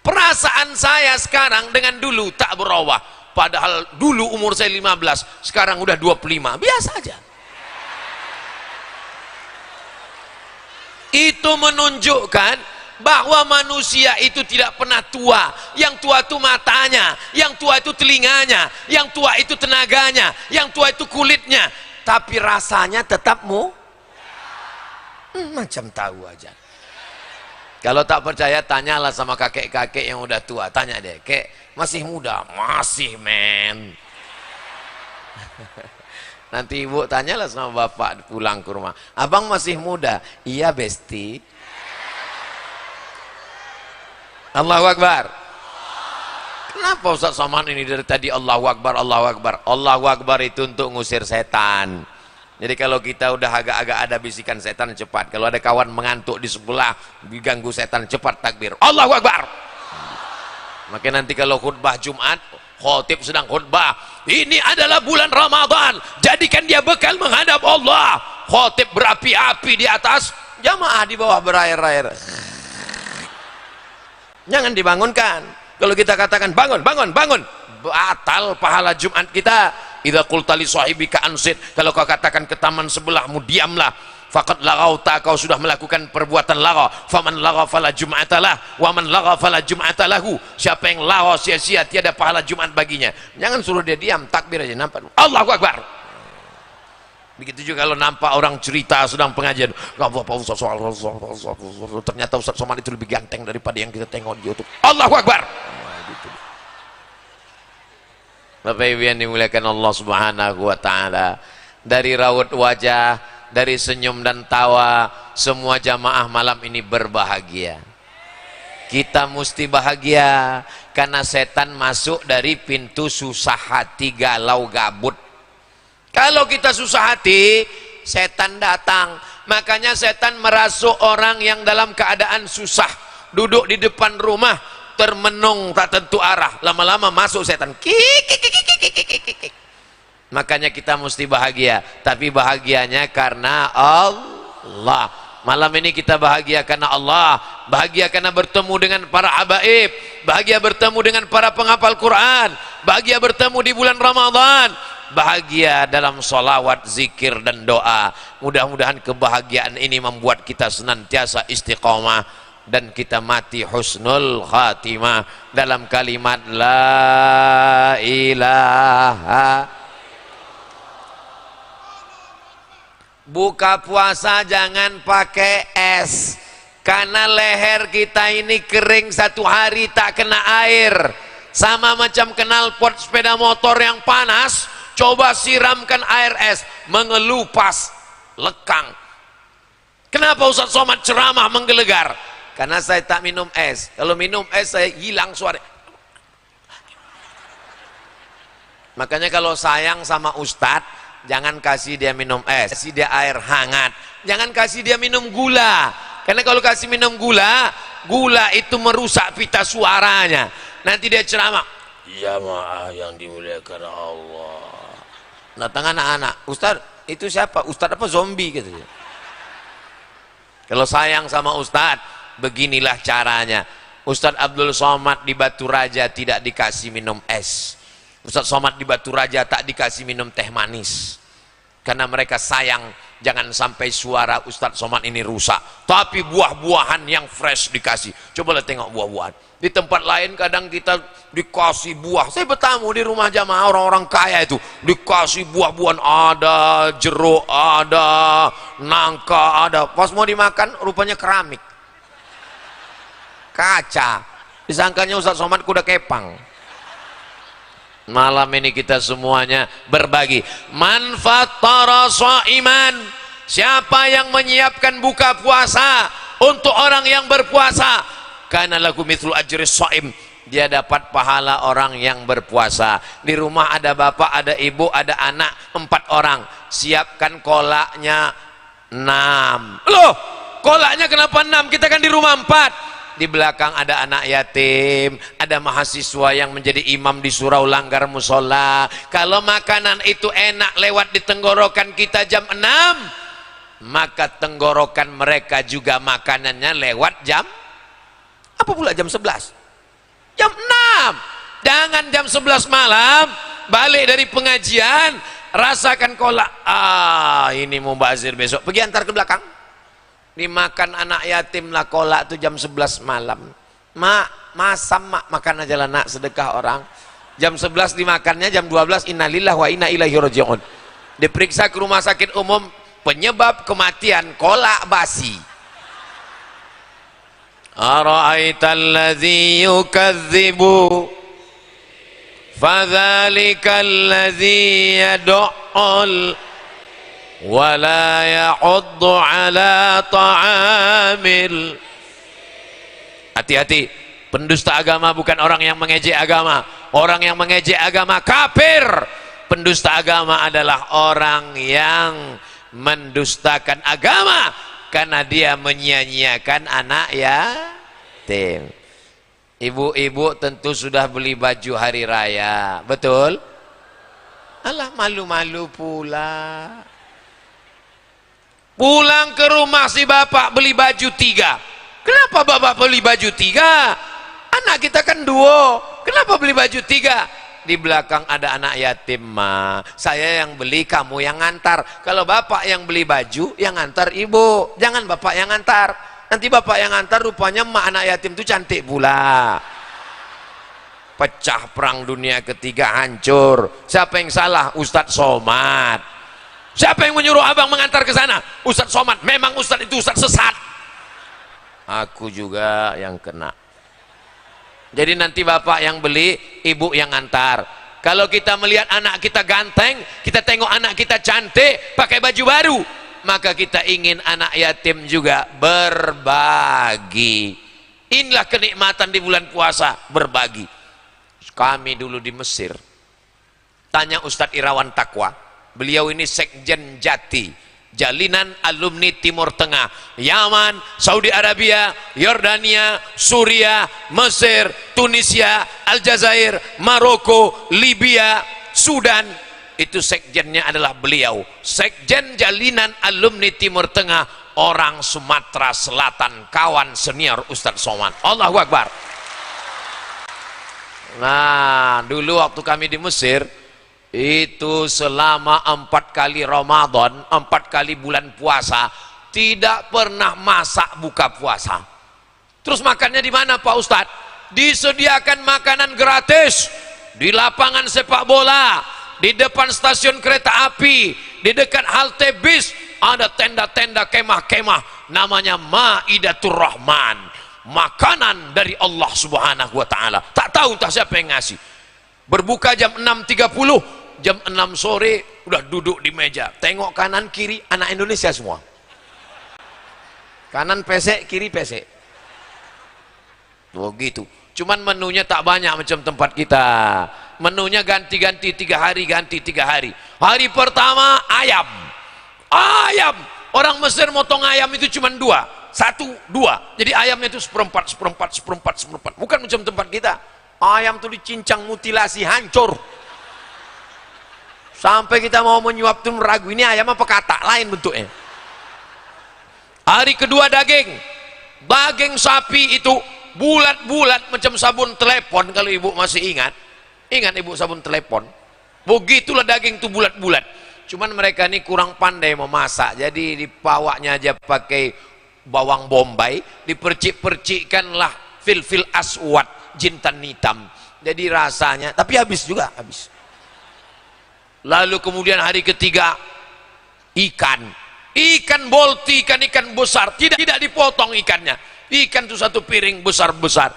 Perasaan saya sekarang dengan dulu tak berubah. Padahal dulu umur saya 15, sekarang udah 25, biasa aja. Itu menunjukkan bahwa manusia itu tidak pernah tua. Yang tua itu matanya, yang tua itu telinganya, yang tua itu tenaganya, yang tua itu kulitnya. Tapi rasanya tetap macam tahu aja. Kalau tak percaya, tanyalah sama kakek-kakek yang udah tua. Tanya deh, kek masih muda? Masih men. Nanti ibu tanyalah sama bapak pulang ke rumah, abang masih muda? Iya besti. Allahu Akbar. Kenapa Ustaz Somad ini dari tadi Allahu Akbar, Allahu Akbar? Allahu Akbar itu untuk ngusir setan. Jadi kalau kita udah agak-agak ada bisikan setan, cepat. Kalau ada kawan mengantuk di sebelah, diganggu setan, cepat takbir Allahu Akbar. Maka nanti kalau khutbah Jumat, khotib sedang khutbah, ini adalah bulan Ramadan, jadikan dia bekal menghadap Allah. Khotib berapi-api di atas, jamaah di bawah berair-air. Jangan dibangunkan. Kalau kita katakan bangun, bangun, bangun, batal pahala Jumat kita. Idza qulta li sahibika ansit, kalau kau katakan ke taman sebelahmu diamlah, faqad laghauta, kau sudah melakukan perbuatan lagha. Faman lagha fala jum'atalah wa man lagha fala jum'atalahu, siapa yang lagha sia-sia tiada pahala Jumat baginya. Jangan suruh dia diam, takbir aja, nampak Allahu Akbar. Begitu juga kalau nampak orang cerita sedang pengajian, ternyata Ustaz Somad itu lebih ganteng daripada yang kita tengok di YouTube. Allahu Akbar. Bapak Ibu yang dimuliakan Allah Subhanahu wa taala, dari raut wajah, dari senyum dan tawa, semua jamaah malam ini berbahagia. Kita mesti bahagia karena setan masuk dari pintu susah hati, galau, gabut. Kalau kita susah hati, setan datang. Makanya setan merasuk orang yang dalam keadaan susah, duduk di depan rumah termenung tak tentu arah, lama-lama masuk setan. Makanya kita mesti bahagia, tapi bahagianya karena Allah. Malam ini kita bahagia karena Allah, bahagia karena bertemu dengan para habaib, bahagia bertemu dengan para penghafal Quran, bahagia bertemu di bulan Ramadan, bahagia dalam salawat, zikir dan doa. Mudah-mudahan kebahagiaan ini membuat kita senantiasa istiqomah dan kita mati husnul khatimah dalam kalimat la ilaha. Buka puasa jangan pakai es, karena leher kita ini kering satu hari tak kena air, sama macam knalpot sepeda motor yang panas, coba siramkan air es, mengelupas, lekang. Kenapa Ustaz Somad ceramah menggelegar? Karena saya tak minum es. Kalau minum es saya hilang suara. Makanya kalau sayang sama Ustadz, jangan kasih dia minum es, kasih dia air hangat. Jangan kasih dia minum gula, karena kalau kasih minum gula, gula itu merusak pita suaranya. Nanti dia ceramah, jamaah yang dimuliakan Allah. Datang anak-anak, Ustadz itu siapa? Ustadz apa zombie gitu. Kalau sayang sama Ustadz, beginilah caranya. Ustadz Abdul Somad di Batu Raja tidak dikasih minum es. Ustadz Somad di Batu Raja tak dikasih minum teh manis, karena mereka sayang jangan sampai suara Ustadz Somad ini rusak. Tapi buah-buahan yang fresh dikasih. Cobalah tengok buah-buahan. Di tempat lain kadang kita dikasih buah. Saya bertamu di rumah jamaah orang-orang kaya itu, dikasih buah-buahan, ada jeruk, ada nangka, ada. Pas mau dimakan rupanya keramik, kaca. Disangkanya Ustaz Somad kuda kepang. Malam ini kita semuanya berbagi. Man fattara shaiman, siapa yang menyiapkan buka puasa untuk orang yang berpuasa, kana lahu mithlu ajri shaim, dia dapat pahala orang yang berpuasa. Di rumah ada bapak, ada ibu, ada anak, 4 orang, siapkan kolaknya 6. Loh, kolaknya kenapa 6? Kita kan di rumah 4. Di belakang ada anak yatim, ada mahasiswa yang menjadi imam di surau langgar musola. Kalau makanan itu enak lewat di tenggorokan kita jam 6, maka tenggorokan mereka juga makanannya lewat jam apa pula, jam 11, jam 6. Jangan jam 11 malam balik dari pengajian rasakan kolak, ini mubazir besok, pergi antar ke belakang. Dimakan anak yatim lah kolak tuh jam 11 malam. Mak, masam mak, makan aja lah nak, sedekah orang. Jam 11 dimakannya, jam 12 innalillah wa inna ilaihi raji'un. Diperiksa ke rumah sakit umum, penyebab kematian kolak basi. Ara'aital ladzi yukadzibu fadzalikal ladzi yad'ul wala ya'uddu ala ta'amil. Hati-hati, pendusta agama bukan orang yang mengejek agama. Orang yang mengejek agama kafir. Pendusta agama adalah orang yang mendustakan agama karena dia menyia-nyiakan anak yatim. Ibu-ibu tentu sudah beli baju hari raya, betul? Alah, malu-malu pula. Pulang ke rumah si bapak beli baju 3. Kenapa bapak beli baju 3? Anak kita kan 2. Kenapa beli baju 3? Di belakang ada anak yatim, ma. Saya yang beli, kamu yang ngantar. Kalau bapak yang beli baju, yang ngantar ibu. Jangan bapak yang ngantar. Nanti bapak yang ngantar rupanya ma anak yatim itu cantik pula. Pecah perang dunia ketiga, hancur. Siapa yang salah? Ustadz Somad. Siapa yang menyuruh abang mengantar ke sana? Ustadz Somad. Memang Ustadz itu Ustadz sesat. Aku juga yang kena. Jadi nanti bapak yang beli, ibu yang antar. Kalau kita melihat anak kita ganteng, kita tengok anak kita cantik, pakai baju baru, maka kita ingin anak yatim juga berbagi. Inilah kenikmatan di bulan puasa, berbagi. Kami dulu di Mesir, tanya Ustadz Irawan Taqwa, beliau ini sekjen Jati, Jalinan Alumni Timur Tengah, Yaman, Saudi Arabia, Yordania, Suria, Mesir, Tunisia, Aljazair, Maroko, Libya, Sudan. Itu sekjennya adalah beliau, sekjen Jalinan Alumni Timur Tengah, orang Sumatera Selatan, kawan senior Ustadz Somad. Allahu Akbar. Nah, dulu waktu kami di Mesir, itu selama 4 kali Ramadan, 4 kali bulan puasa, tidak pernah masak buka puasa. Terus makannya di mana Pak Ustadz? Disediakan makanan gratis di lapangan sepak bola, di depan stasiun kereta api, di dekat halte bis ada tenda-tenda, kemah-kemah, namanya Maidatur Rahman, makanan dari Allah Subhanahu wa Ta'ala. Tak tahu entah siapa yang ngasih. Berbuka jam 6.30, jam 6 sore udah duduk di meja, tengok kanan kiri anak Indonesia semua. Kanan pesek, kiri pesek. Begitu. Cuman menunya tak banyak macam tempat kita. Menunya ganti-ganti 3 hari, ganti 3 hari. Hari pertama ayam. Ayam. Orang Mesir motong ayam itu cuma 2. 1, 2. Jadi ayamnya itu seperempat. Bukan macam tempat kita. Ayam itu dicincang, mutilasi, hancur. Sampai kita mau menyuap tuh ragu, ini ayam apa katak lain bentuknya. Hari kedua daging. Daging sapi itu bulat-bulat macam sabun telepon, kalau ibu masih ingat. Ingat ibu sabun telepon? Begitulah daging itu bulat-bulat. Cuman mereka ini kurang pandai memasak. Jadi dipawaknya aja pakai bawang bombay, dipercik-percikkanlah fil aswad, jintan hitam. Jadi rasanya, tapi habis juga, habis. Lalu kemudian hari ketiga ikan bolti, ikan besar, tidak dipotong ikannya. Ikan itu 1 piring besar-besar.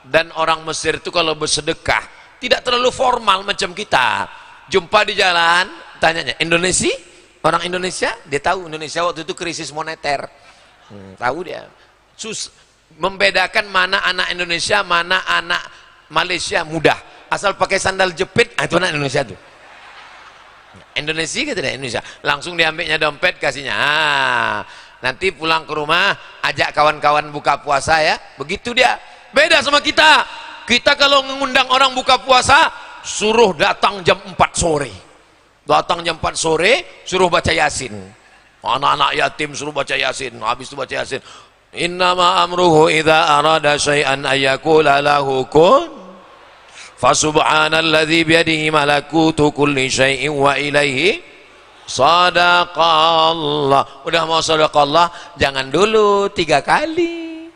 Dan orang Mesir itu kalau bersedekah tidak terlalu formal macam kita. Jumpa di jalan, tanyanya, Indonesia? Orang Indonesia? Dia tahu Indonesia waktu itu krisis moneter. Tahu dia. Membedakan mana anak Indonesia, mana anak Malaysia mudah. Asal pakai sandal jepit, itu anak Indonesia tuh. Indonesia gitu deh, Indonesia. Langsung diambilnya dompet, kasihnya. Nanti pulang ke rumah, ajak kawan-kawan buka puasa ya. Begitu dia. Beda sama kita. Kita kalau mengundang orang buka puasa, suruh datang jam 4 sore. Datang jam 4 sore, suruh baca Yasin. Anak-anak yatim suruh baca Yasin. Habis itu baca Yasin. Innama amruhu idza arada syai'an ayyakula lahu kun fasubhanalladzi biyadihi malakutu kulli syai'in wa ilaihi sadaqallah. Udah mau sadaqallah, jangan dulu 3 kali.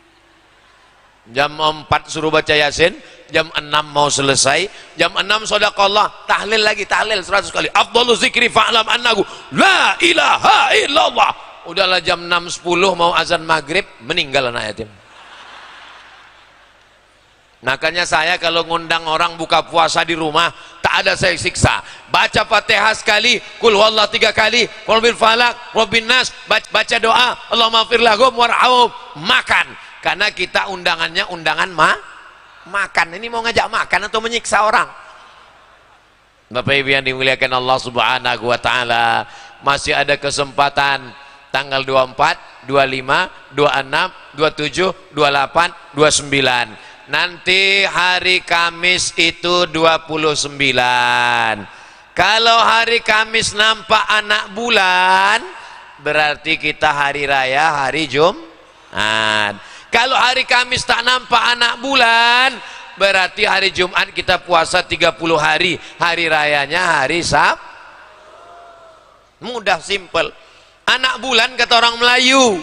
Jam 4 suruh baca Yasin, jam 6 mau selesai, jam 6 sadaqallah, tahlil lagi, tahlil 100 kali. Afdalu zikri fa'lam annahu la ilaha illallah. Udahlah jam 6.10 mau azan maghrib, meninggal anak yatim. Makanya saya kalau ngundang orang buka puasa di rumah, tak ada saya siksa. Baca Fatihah sekali, kul huwallah 3 kali, qul bil falaq, qul bin nas, baca doa, Allahumma fir lahum warhamhum, makan. Karena kita undangannya undangan makan. Ini mau ngajak makan atau menyiksa orang? Bapak Ibu yang dimuliakan Allah Subhanahu wa Ta'ala, masih ada kesempatan tanggal 24, 25, 26, 27, 28, 29. nanti hari Kamis itu 29. Kalau hari Kamis nampak anak bulan, berarti kita hari raya hari Jumat. Kalau hari Kamis tak nampak anak bulan, berarti hari Jumat kita puasa 30 hari. Hari rayanya hari Sabtu. Mudah, simple. Anak bulan kata orang Melayu,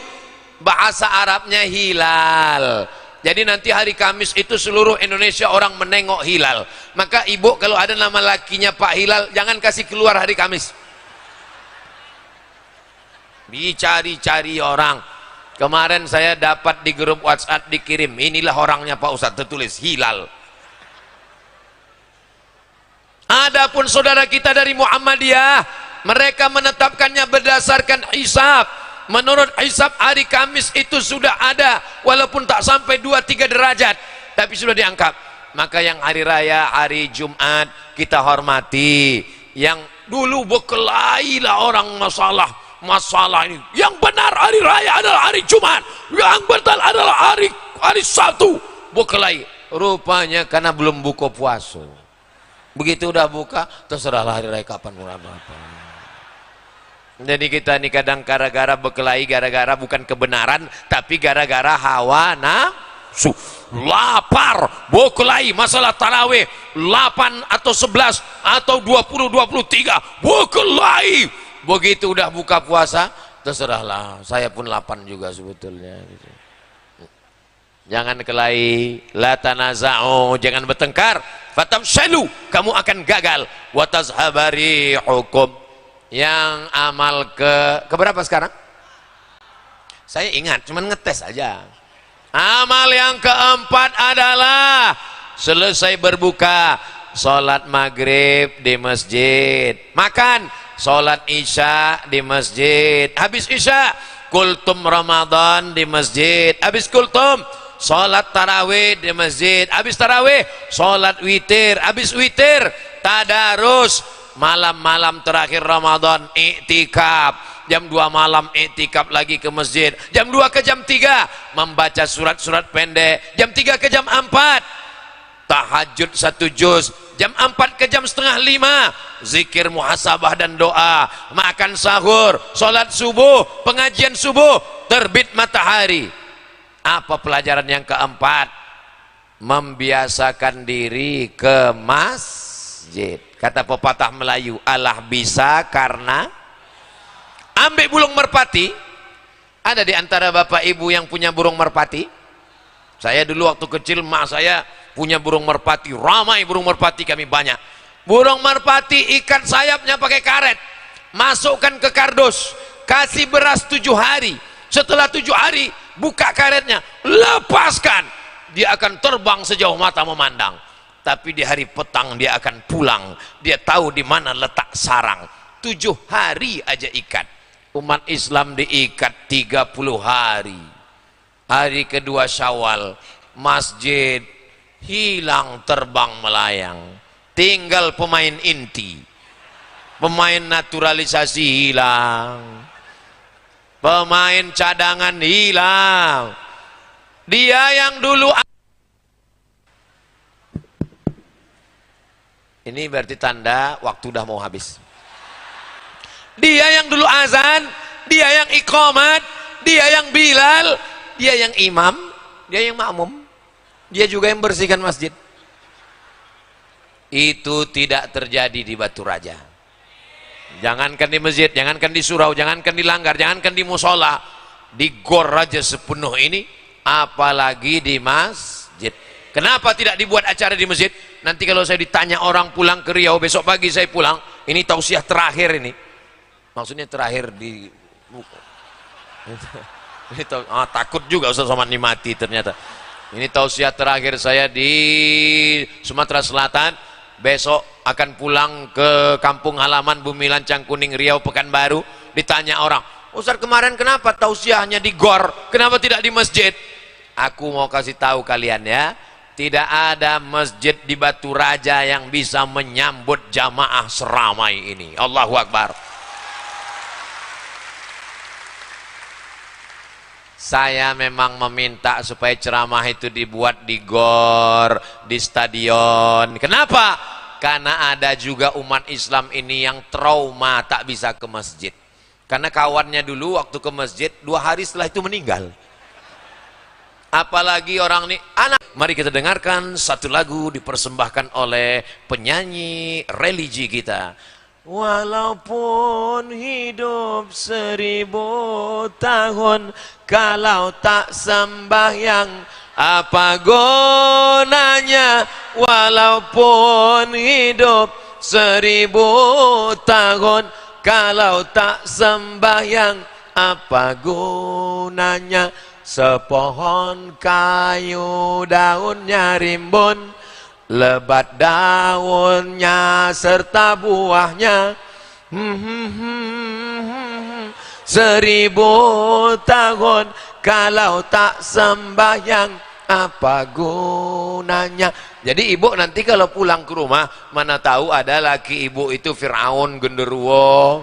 bahasa Arabnya hilal. Jadi nanti hari Kamis itu seluruh Indonesia orang menengok hilal. Maka ibu kalau ada nama lakinya Pak Hilal, jangan kasih keluar hari Kamis. Dicari-cari orang. Kemarin saya dapat di grup WhatsApp dikirim, inilah orangnya Pak Ustadz, tertulis hilal. Adapun saudara kita dari Muhammadiyah, mereka menetapkannya berdasarkan hisab. Menurut hisab hari Kamis itu sudah ada, walaupun tak sampai 2-3 derajat, tapi sudah diangkat. Maka yang hari raya hari Jumat kita hormati. Yang dulu berkelailah orang masalah ini. Yang benar hari raya adalah hari Jumat, yang betul adalah hari Sabtu. Berkelahi. Rupanya karena belum buka puasa. Begitu udah buka, terserahlah hari raya kapan apa. Jadi kita ini kadang gara-gara berkelahi, gara-gara bukan kebenaran, tapi gara-gara hawa nafsu. Lapar, berkelahi masalah tarawih 8 atau 11 atau 20, 23, berkelahi. Begitu udah buka puasa, terserahlah. Saya pun 8 juga sebetulnya. Jangan kelahi, la tanaza'u, jangan bertengkar. Fatamshalu, kamu akan gagal. Wa tazhabari hukum. Yang amal keberapa sekarang? Saya ingat, cuman ngetes aja. Amal yang keempat adalah selesai berbuka, sholat maghrib di masjid, makan, sholat isya di masjid, habis isya kultum Ramadan di masjid, habis kultum sholat tarawih di masjid, habis tarawih sholat witir, habis witir tadarus. Malam-malam terakhir Ramadan iktikaf, jam 2 malam iktikaf lagi ke masjid, jam 2 ke jam 3 membaca surat-surat pendek, jam 3 ke jam 4 tahajud 1 juz, jam 4 ke jam setengah 5 zikir muhasabah dan doa, makan sahur, sholat subuh, pengajian subuh, terbit matahari. Apa pelajaran yang keempat? Membiasakan diri ke masjid. Kata pepatah Melayu, Allah bisa karena ambil burung merpati. Ada di antara bapak ibu yang punya burung merpati? Saya dulu waktu kecil, mak saya punya burung merpati, ramai burung merpati kami banyak. Burung merpati ikat sayapnya pakai karet, masukkan ke kardus, kasih beras 7 hari. Setelah 7 hari buka karetnya, lepaskan, dia akan terbang sejauh mata memandang. Tapi di hari petang dia akan pulang. Dia tahu di mana letak sarang. 7 hari aja ikat. Umat Islam diikat 30 hari. Hari kedua Syawal, masjid hilang terbang melayang. Tinggal pemain inti. Pemain naturalisasi hilang. Pemain cadangan hilang. Dia yang dulu, ini berarti tanda waktu udah mau habis. Dia yang dulu azan, dia yang iqamat, dia yang bilal, dia yang imam, dia yang makmum, dia juga yang bersihkan masjid. Itu tidak terjadi di Batu Raja. Jangankan di masjid, jangankan di surau, jangankan di langgar, jangankan di musola, di gor raja sepenuh ini, apalagi di masjid. Kenapa tidak dibuat acara di masjid? Nanti kalau saya ditanya orang pulang ke Riau, besok pagi saya pulang, ini tausiah terakhir ini. Maksudnya terakhir di takut juga Ustaz Somad ini mati ternyata. Ini tausiah terakhir saya di Sumatera Selatan. Besok akan pulang ke kampung halaman Bumi Lancang Kuning Riau Pekanbaru. Ditanya orang, Ustaz kemarin kenapa tausiahnya di gor? Kenapa tidak di masjid? Aku mau kasih tahu kalian ya. Tidak ada masjid di Batu Raja yang bisa menyambut jamaah seramai ini. Allahu Akbar. Saya memang meminta supaya ceramah itu dibuat di gor, di stadion. Kenapa? Karena ada juga umat Islam ini yang trauma tak bisa ke masjid. Karena kawannya dulu waktu ke masjid 2 hari setelah itu meninggal. Apalagi orang ini anak. Mari kita dengarkan satu lagu dipersembahkan oleh penyanyi religi kita. Walaupun hidup 1000 tahun, kalau tak sembahyang apa gunanya? Walaupun hidup 1000 tahun, kalau tak sembahyang apa gunanya? Sepohon kayu daunnya rimbun, lebat daunnya serta buahnya. 1000 tahun kalau tak sembahyang apa gunanya? Jadi ibu nanti kalau pulang ke rumah, mana tahu ada laki ibu itu Fir'aun genderuwo.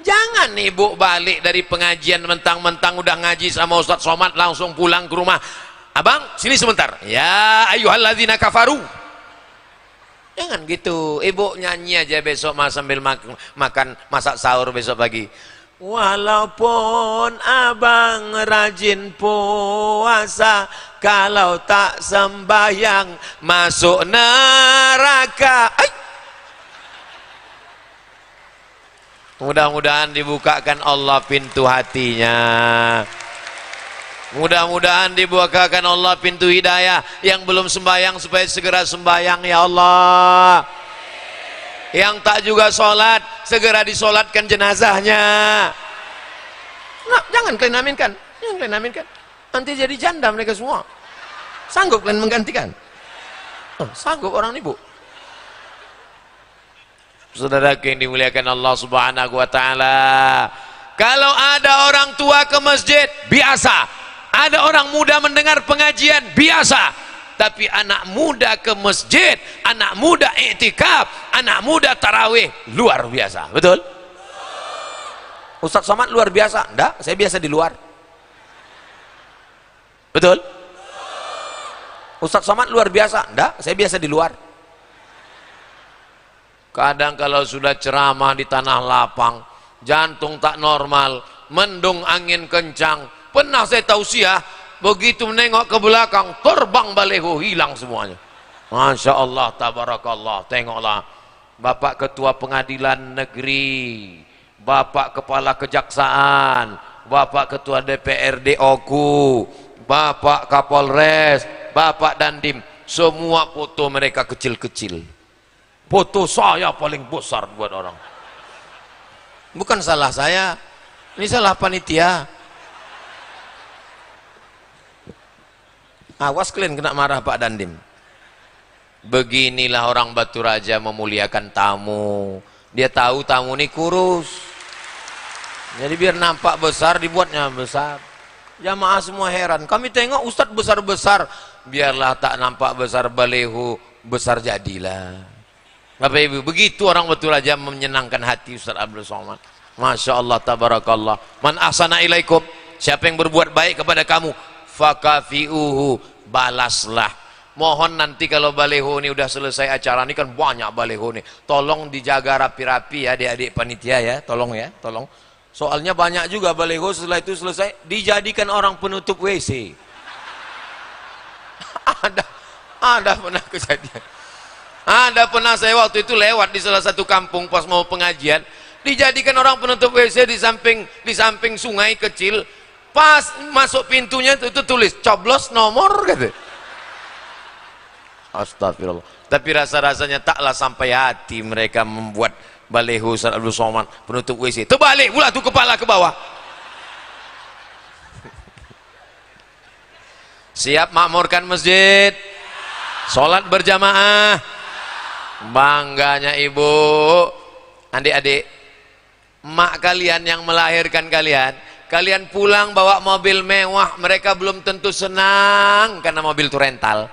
Jangan ibu balik dari pengajian mentang-mentang udah ngaji sama Ustadz Somad langsung pulang ke rumah. Abang, sini sebentar. Ya ayyuhalladzina kafaru. Jangan gitu. Ibu nyanyi aja besok sambil makan masak sahur besok pagi. Walaupun abang rajin puasa, kalau tak sembahyang masuk neraka. Mudah-mudahan dibukakan Allah pintu hatinya. Mudah-mudahan dibukakan Allah pintu hidayah. Yang belum sembahyang supaya segera sembahyang ya Allah. Yang tak juga sholat, segera disolatkan jenazahnya. Nah, jangan kalian aminkan. Jangan kalian aminkan. Nanti jadi janda mereka semua. Sanggup kalian menggantikan? Oh, sanggup orang ibu. Saudara yang dimuliakan Allah Subhanahu wa taala. Kalau ada orang tua ke masjid, biasa. Ada orang muda mendengar pengajian, biasa. Tapi anak muda ke masjid, anak muda iktikaf, anak muda tarawih, luar biasa. Betul? Ustadz Somad luar biasa? Enggak, saya biasa di luar. Betul? Ustadz Somad luar biasa? Enggak, saya biasa di luar. Kadang kalau sudah ceramah di tanah lapang, jantung tak normal, mendung angin kencang, pernah saya tausiah, begitu menengok ke belakang, terbang baleho, hilang semuanya. Masya Allah, tabarakallah. Tengoklah, Bapak Ketua Pengadilan Negeri, Bapak Kepala Kejaksaan, Bapak Ketua DPRD OKU, Bapak Kapolres, Bapak Dandim, semua foto mereka kecil-kecil. Foto saya paling besar buat orang. Bukan salah saya, ini salah panitia. Awas kalian kena marah Pak Dandim. Beginilah orang Batu Raja memuliakan tamu. Dia tahu tamu ini kurus, jadi biar nampak besar dibuatnya besar. Jamaah semua heran, kami tengok Ustadz besar-besar, biarlah tak nampak besar balehu, besar jadilah. Bapak Ibu, begitu orang Batu Raja menyenangkan hati Ustaz Abdul Somad. Masya Allah, tabarakallah. Man ahsana ilaikum, siapa yang berbuat baik kepada kamu, fakafi'uhu, balaslah. Mohon nanti kalau baleho ini udah selesai acara ini, kan banyak baleho ini, tolong dijaga rapi-rapi ya adik-adik panitia ya, tolong ya, tolong. Soalnya banyak juga baleho setelah itu selesai dijadikan orang penutup WC. ada pernah kejadian. Ada pernah saya waktu itu lewat di salah satu kampung pas mau pengajian, dijadikan orang penutup WC di samping sungai kecil. Pas masuk pintunya itu tulis coblos nomor gitu. Astagfirullah. Tapi rasa-rasanya taklah sampai hati mereka membuat baleho Ustaz Abdul Somad penutup WC. Terbalik pula tuh kepala ke bawah. Siap makmurkan masjid, sholat berjamaah. Bangganya ibu, adik-adik, emak kalian yang melahirkan kalian, kalian pulang bawa mobil mewah, mereka belum tentu senang karena mobil itu rental.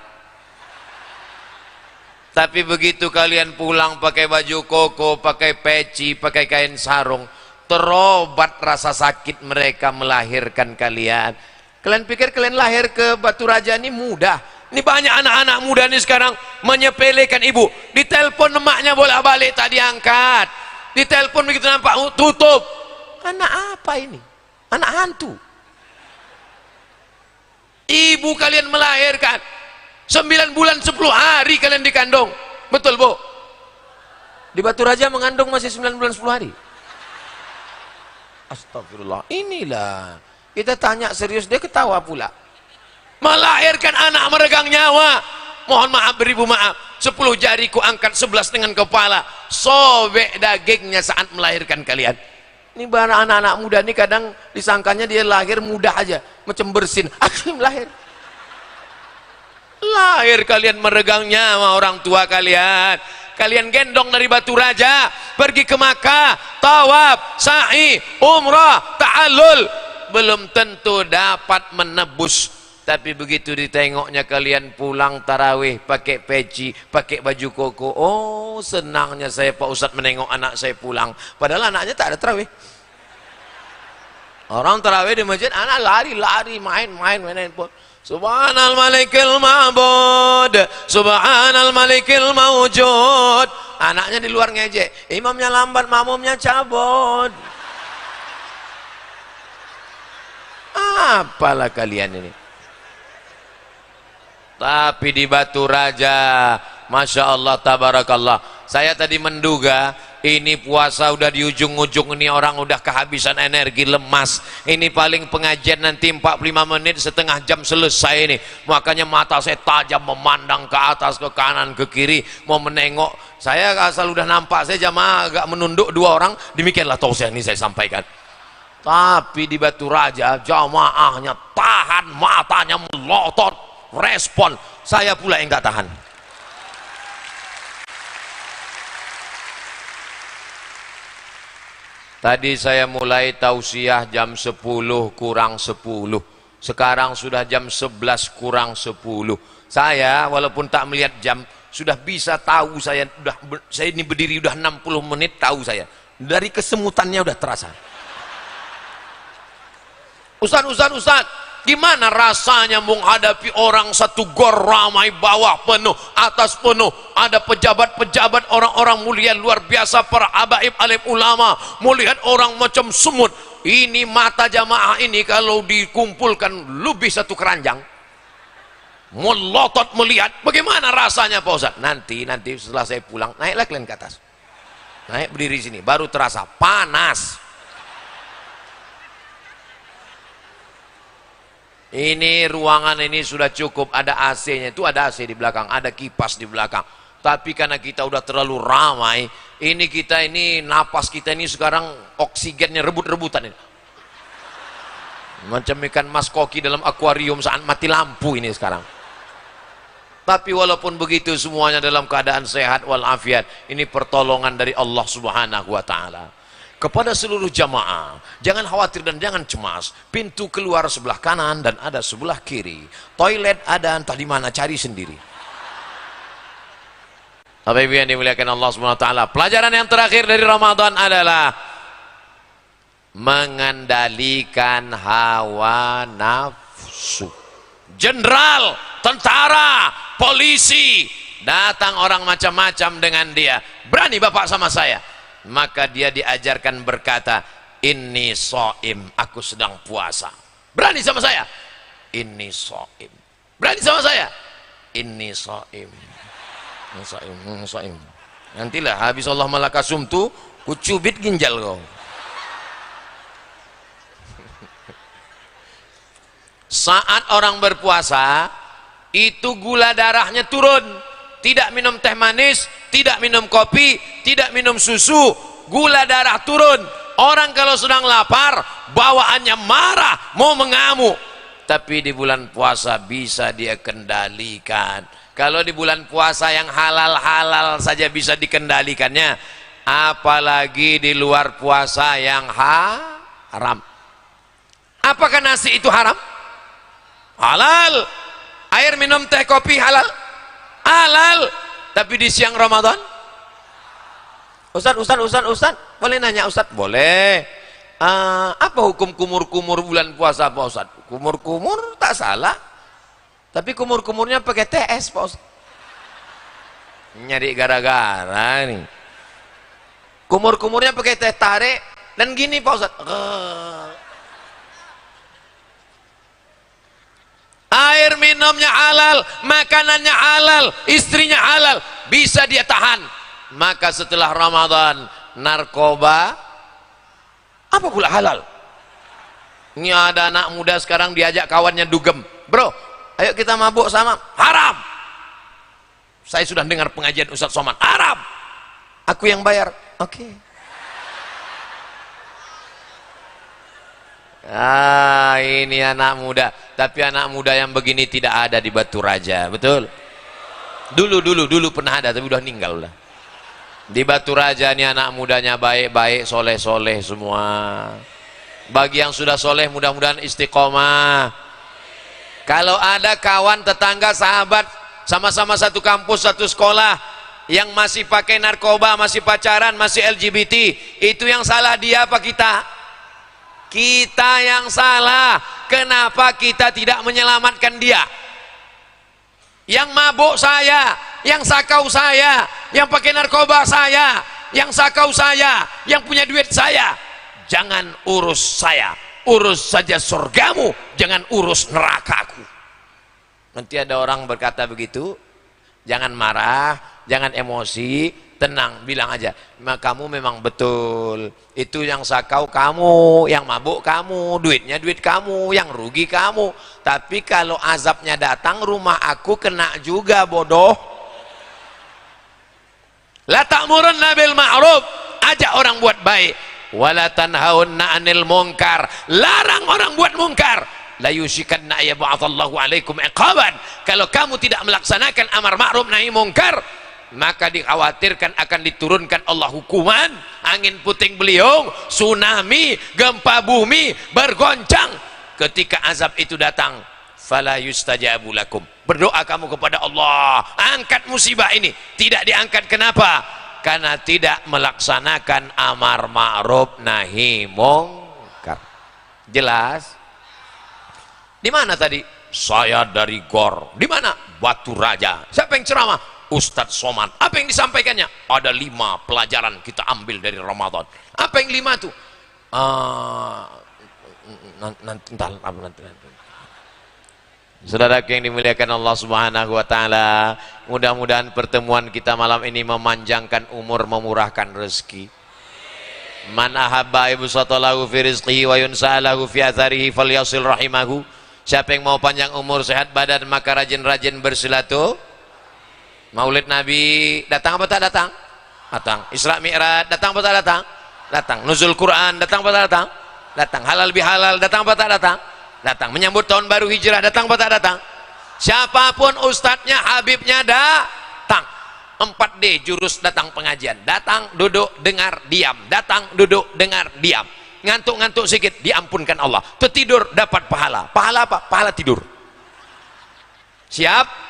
Tapi begitu kalian pulang pakai baju koko, pakai peci, pakai kain sarung, terobat rasa sakit mereka melahirkan kalian. Kalian pikir kalian lahir ke Batu Raja ini mudah? Ini banyak anak-anak muda nih sekarang menyepelekan ibu. Ditelepon emaknya bolak-balik tak diangkat. Ditelepon begitu nampak tutup. Anak apa ini? Anak hantu. Ibu kalian melahirkan 9 bulan 10 hari kalian dikandung. Betul Bu? Di Batu Raja mengandung masih 9 bulan 10 hari. Astagfirullah. Inilah kita tanya serius dia ketawa pula. Melahirkan anak meregang nyawa. Mohon maaf beribu maaf. 10 jariku angkat 11 dengan kepala. Sobek dagingnya saat melahirkan kalian. Ini barang anak-anak muda ini kadang disangkanya dia lahir mudah aja, macam bersin. Akhirnya lahir. Lahir kalian meregang nyawa orang tua kalian. Kalian gendong dari Batu Raja, pergi ke Makkah, tawaf, sa'i, umrah, ta'allul. Belum tentu dapat menebus. Tapi begitu ditengoknya kalian pulang tarawih pakai peci, pakai baju koko. Oh, senangnya saya Pak Ustadz menengok anak saya pulang. Padahal anaknya tak ada tarawih. Orang tarawih di masjid, anak lari-lari, main handphone. Subhanal malikil ma'bud, subhanal malikil mawjud. Anaknya di luar ngejek, imamnya lambat, makmumnya cabut. Apalah kalian ini. Tapi di Batu Raja, Masya Allah, tabarakallah. Saya tadi menduga ini puasa udah di ujung-ujung, ini orang udah kehabisan energi, lemas. Ini paling pengajian nanti 45 menit, setengah jam selesai ini. Makanya mata saya tajam memandang ke atas, ke kanan, ke kiri, mau menengok. Saya asal udah nampak saya jamaah agak menunduk 2 orang, demikianlah tausiah ini saya sampaikan. Tapi di Batu Raja jamaahnya tahan, matanya melotot, respon. Saya pula yang gak tahan. Tadi saya mulai tausiah jam 10 kurang 10. Sekarang sudah jam 11 kurang 10. Saya walaupun tak melihat jam sudah bisa tahu saya ini berdiri udah 60 menit tahu saya. Dari kesemutannya udah terasa. Ustaz, gimana rasanya menghadapi orang satu gor ramai, bawah penuh, atas penuh, ada pejabat-pejabat, orang-orang mulia luar biasa, para habaib, alim ulama, melihat orang macam semut. Ini mata jamaah ini kalau dikumpulkan lebih 1 keranjang, melotot melihat. Bagaimana rasanya Pak Ustaz? Nanti setelah saya pulang, naiklah kalian ke atas, naik berdiri sini, baru terasa panas. Ini ruangan ini sudah cukup, ada AC-nya, itu ada AC di belakang, ada kipas di belakang. Tapi karena kita udah terlalu ramai, ini kita ini napas kita ini sekarang oksigennya rebut-rebutan ini. Macam ikan mas koki dalam akuarium saat mati lampu ini sekarang. Tapi walaupun begitu semuanya dalam keadaan sehat walafiat. Ini pertolongan dari Allah Subhanahu wa taala. Kepada seluruh jamaah, jangan khawatir dan jangan cemas. Pintu keluar sebelah kanan dan ada sebelah kiri. Toilet ada entah di mana, cari sendiri. Bapak Ibu yang dimuliakan Allah Subhanahu wa taala, pelajaran yang terakhir dari Ramadan adalah mengendalikan hawa nafsu. Jenderal, tentara, polisi, datang orang macam-macam dengan dia. Berani Bapak sama saya? Maka dia diajarkan berkata, inni shaim, aku sedang puasa. Berani sama saya? Inni shaim. Berani sama saya? Inni shaim. Shaim. Nantilah habis Allah malakasum tu kucubit ginjal kau. Saat orang berpuasa itu gula darahnya turun. Tidak minum teh manis, tidak minum kopi, tidak minum susu, gula darah turun. Orang kalau sedang lapar, bawaannya marah, mau mengamuk. Tapi di bulan puasa bisa dia kendalikan. Kalau di bulan puasa yang halal-halal saja bisa dikendalikannya, apalagi di luar puasa yang haram. Apakah nasi itu haram? Halal. Air minum teh kopi halal? Halal. Tapi di siang Ramadan, Ustaz, boleh nanya Ustaz? Boleh. Apa hukum kumur-kumur bulan puasa Pak Ustadz? Kumur-kumur tak salah, tapi kumur-kumurnya pakai TS Pak Ustadz. Nyari gara-gara nih. Kumur-kumurnya pakai teh tarik dan gini Pak Ustadz. Air minumnya halal, makanannya halal, istrinya halal, bisa dia tahan. Maka setelah Ramadan, narkoba apa pula halal? Ini ada anak muda sekarang diajak kawannya dugem, bro, ayo kita mabuk sama, haram. Saya sudah dengar pengajian Ustadz Somad, haram. Aku yang bayar, oke. Ini anak muda, tapi anak muda yang begini tidak ada di Batu Raja, betul? Dulu pernah ada, tapi udah ninggal lah. Di Batu Raja ini anak mudanya baik-baik, soleh-soleh semua. Bagi yang sudah soleh mudah-mudahan istiqomah. Kalau ada kawan, tetangga, sahabat, sama-sama satu kampus, satu sekolah, yang masih pakai narkoba, masih pacaran, masih LGBT, itu yang salah dia apa kita? Kita yang salah. Kenapa kita tidak menyelamatkan dia? Yang mabuk saya, yang sakau saya, yang pakai narkoba saya, yang sakau saya, yang punya duit saya. Jangan urus saya, urus saja surgamu, jangan urus nerakaku. Nanti ada orang berkata begitu, jangan marah, jangan emosi, tenang, bilang aja, kamu memang betul, itu yang sakau kamu, yang mabuk kamu, duitnya duit kamu, yang rugi kamu. Tapi kalau azabnya datang, rumah aku kena juga, bodoh. La ta'murunna bil ma'ruf, ajak orang buat baik, wala tanhaunna 'anil munkar, larang orang buat munkar. La yushikanna ayyab'atsallahu 'alaikum iqaban. Kalau kamu tidak melaksanakan amar ma'ruf nahi munkar, maka dikhawatirkan akan diturunkan Allah hukuman, angin puting beliung, tsunami, gempa bumi bergoncang. Ketika azab itu datang, fala yustajabu lakum, berdoa kamu kepada Allah, angkat musibah ini. Tidak diangkat, kenapa? Karena tidak melaksanakan amar ma'ruf nahi munkar. Jelas? Di mana tadi? Saya dari GOR. Di mana? Batu Raja. Siapa yang ceramah? Ustadz Somad. Apa yang disampaikannya? Ada 5 pelajaran kita ambil dari Ramadan. Apa yang 5 tuh? Nanti. Saudara yang dimuliakan Allah Subhanahu wa taala, mudah-mudahan pertemuan kita malam ini memanjangkan umur, memurahkan rezeki. Man ahabba ibsatalahu fi rizqihi wa yunsa'alahu fi atharihi falyasil rahimahu. Siapa yang mau panjang umur, sehat badan, maka rajin-rajin bersilaturahmi. Maulid Nabi datang apa tak datang? Datang. Isra Mi'raj datang apa tak datang? Datang. Nuzul Quran datang apa tak datang? Datang. Halal bihalal datang apa tak datang? Datang. Menyambut tahun baru hijrah datang apa tak datang? Siapapun ustadznya, habibnya datang. 4D jurus datang pengajian. Datang, duduk, dengar, diam. Datang, duduk, dengar, diam. Ngantuk-ngantuk sedikit diampunkan Allah. Tertidur dapat pahala. Pahala apa? Pahala tidur. Siap?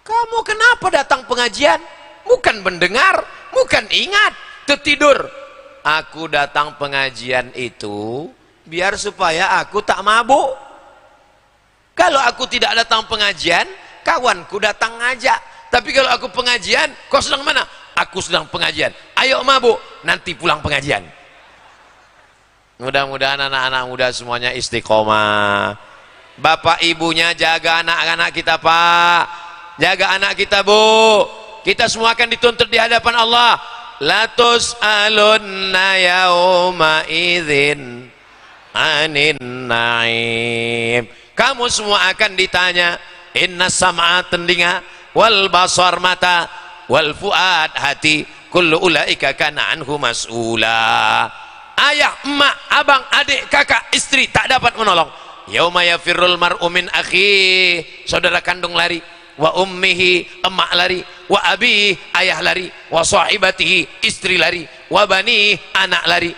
Kamu kenapa datang pengajian? Bukan mendengar, bukan ingat, tertidur. Aku datang pengajian itu biar supaya aku tak mabuk. Kalau aku tidak datang pengajian, kawanku datang ngajak. Tapi kalau aku pengajian, kau sedang mana? Aku sedang pengajian. Ayo mabuk, nanti pulang pengajian. Mudah-mudahan anak-anak muda semuanya istiqomah. Bapak ibunya jaga anak-anak kita, Pak. Jaga anak kita, Bu. Kita semua akan dituntut di hadapan Allah. La tus'alunna yauma idzin anin na'im. Kamu semua akan ditanya. Inna sam'a telinga, wal basar mata, wal fuad hati, kullu ulaika kana anhu mas'ula. Ayah, emak, abang, adik, kakak, istri tak dapat menolong. Yauma yafirrul mar'u min akhi, saudara kandung lari, wa ummihi, emak lari, wa abihi, ayah lari, wa sahibatihi, istri lari, wa bani, anak lari.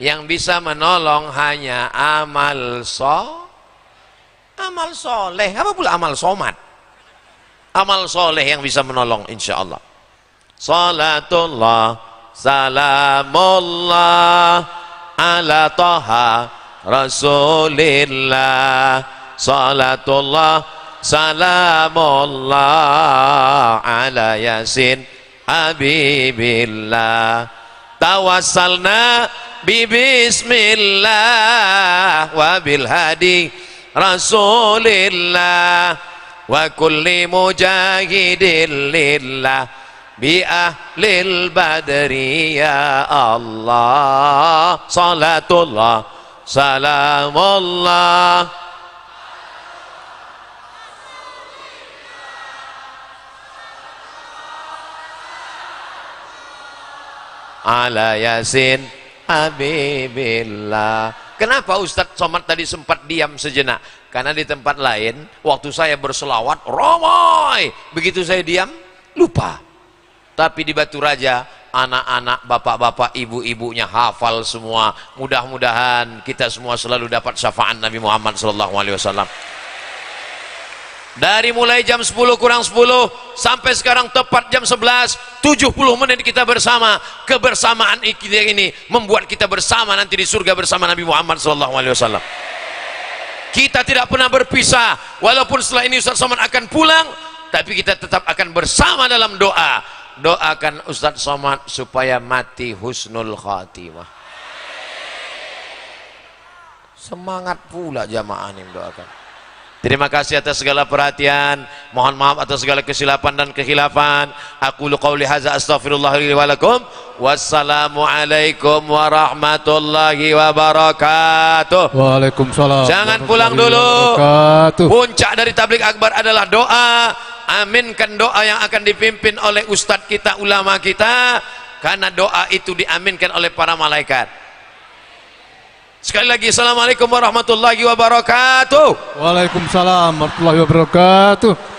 Yang bisa menolong hanya amal soleh. Apa pula amal somat? Amal soleh yang bisa menolong, insyaallah. Salatullah, salamullah ala Taha Rasulillah. Salatullah salamullah ala Yasin Habibillah. Tawassalna bismillah wa bil hadi Rasulillah wa kulli mujahidin lillah bi ahlil badri ya Allah. Salatullah salamullah ala Yasin Habibillah. Kenapa Ustadz Somad tadi sempat diam sejenak? Karena di tempat lain waktu saya berselawat ramai, begitu saya diam lupa. Tapi di Batu Raja anak-anak, bapak-bapak, ibu-ibunya hafal semua. Mudah-mudahan kita semua selalu dapat syafaat Nabi Muhammad SAW. Dari mulai jam 10 kurang 10 sampai sekarang tepat jam 11, 70 menit kita bersama. Kebersamaan kita ini membuat kita bersama nanti di surga bersama Nabi Muhammad SAW. Kita tidak pernah berpisah, walaupun setelah ini Ustaz Somad akan pulang, tapi kita tetap akan bersama dalam doa. Doakan Ustaz Somad supaya mati husnul khatimah. Semangat pula jamaah ini mendoakan. Terima kasih atas segala perhatian. Mohon maaf atas segala kesilapan dan kekhilafan. Aku qauli hadza astaghfirullah li wa lakum. Wassalamualaikum warahmatullahi wabarakatuh. Waalaikumsalam. Jangan pulang dulu. Puncak dari tabligh akbar adalah doa. Aminkan doa yang akan dipimpin oleh ustadz kita, ulama kita, karena doa itu diaminkan oleh para malaikat. Sekali lagi, assalamualaikum warahmatullahi wabarakatuh. Waalaikumsalam warahmatullahi wabarakatuh.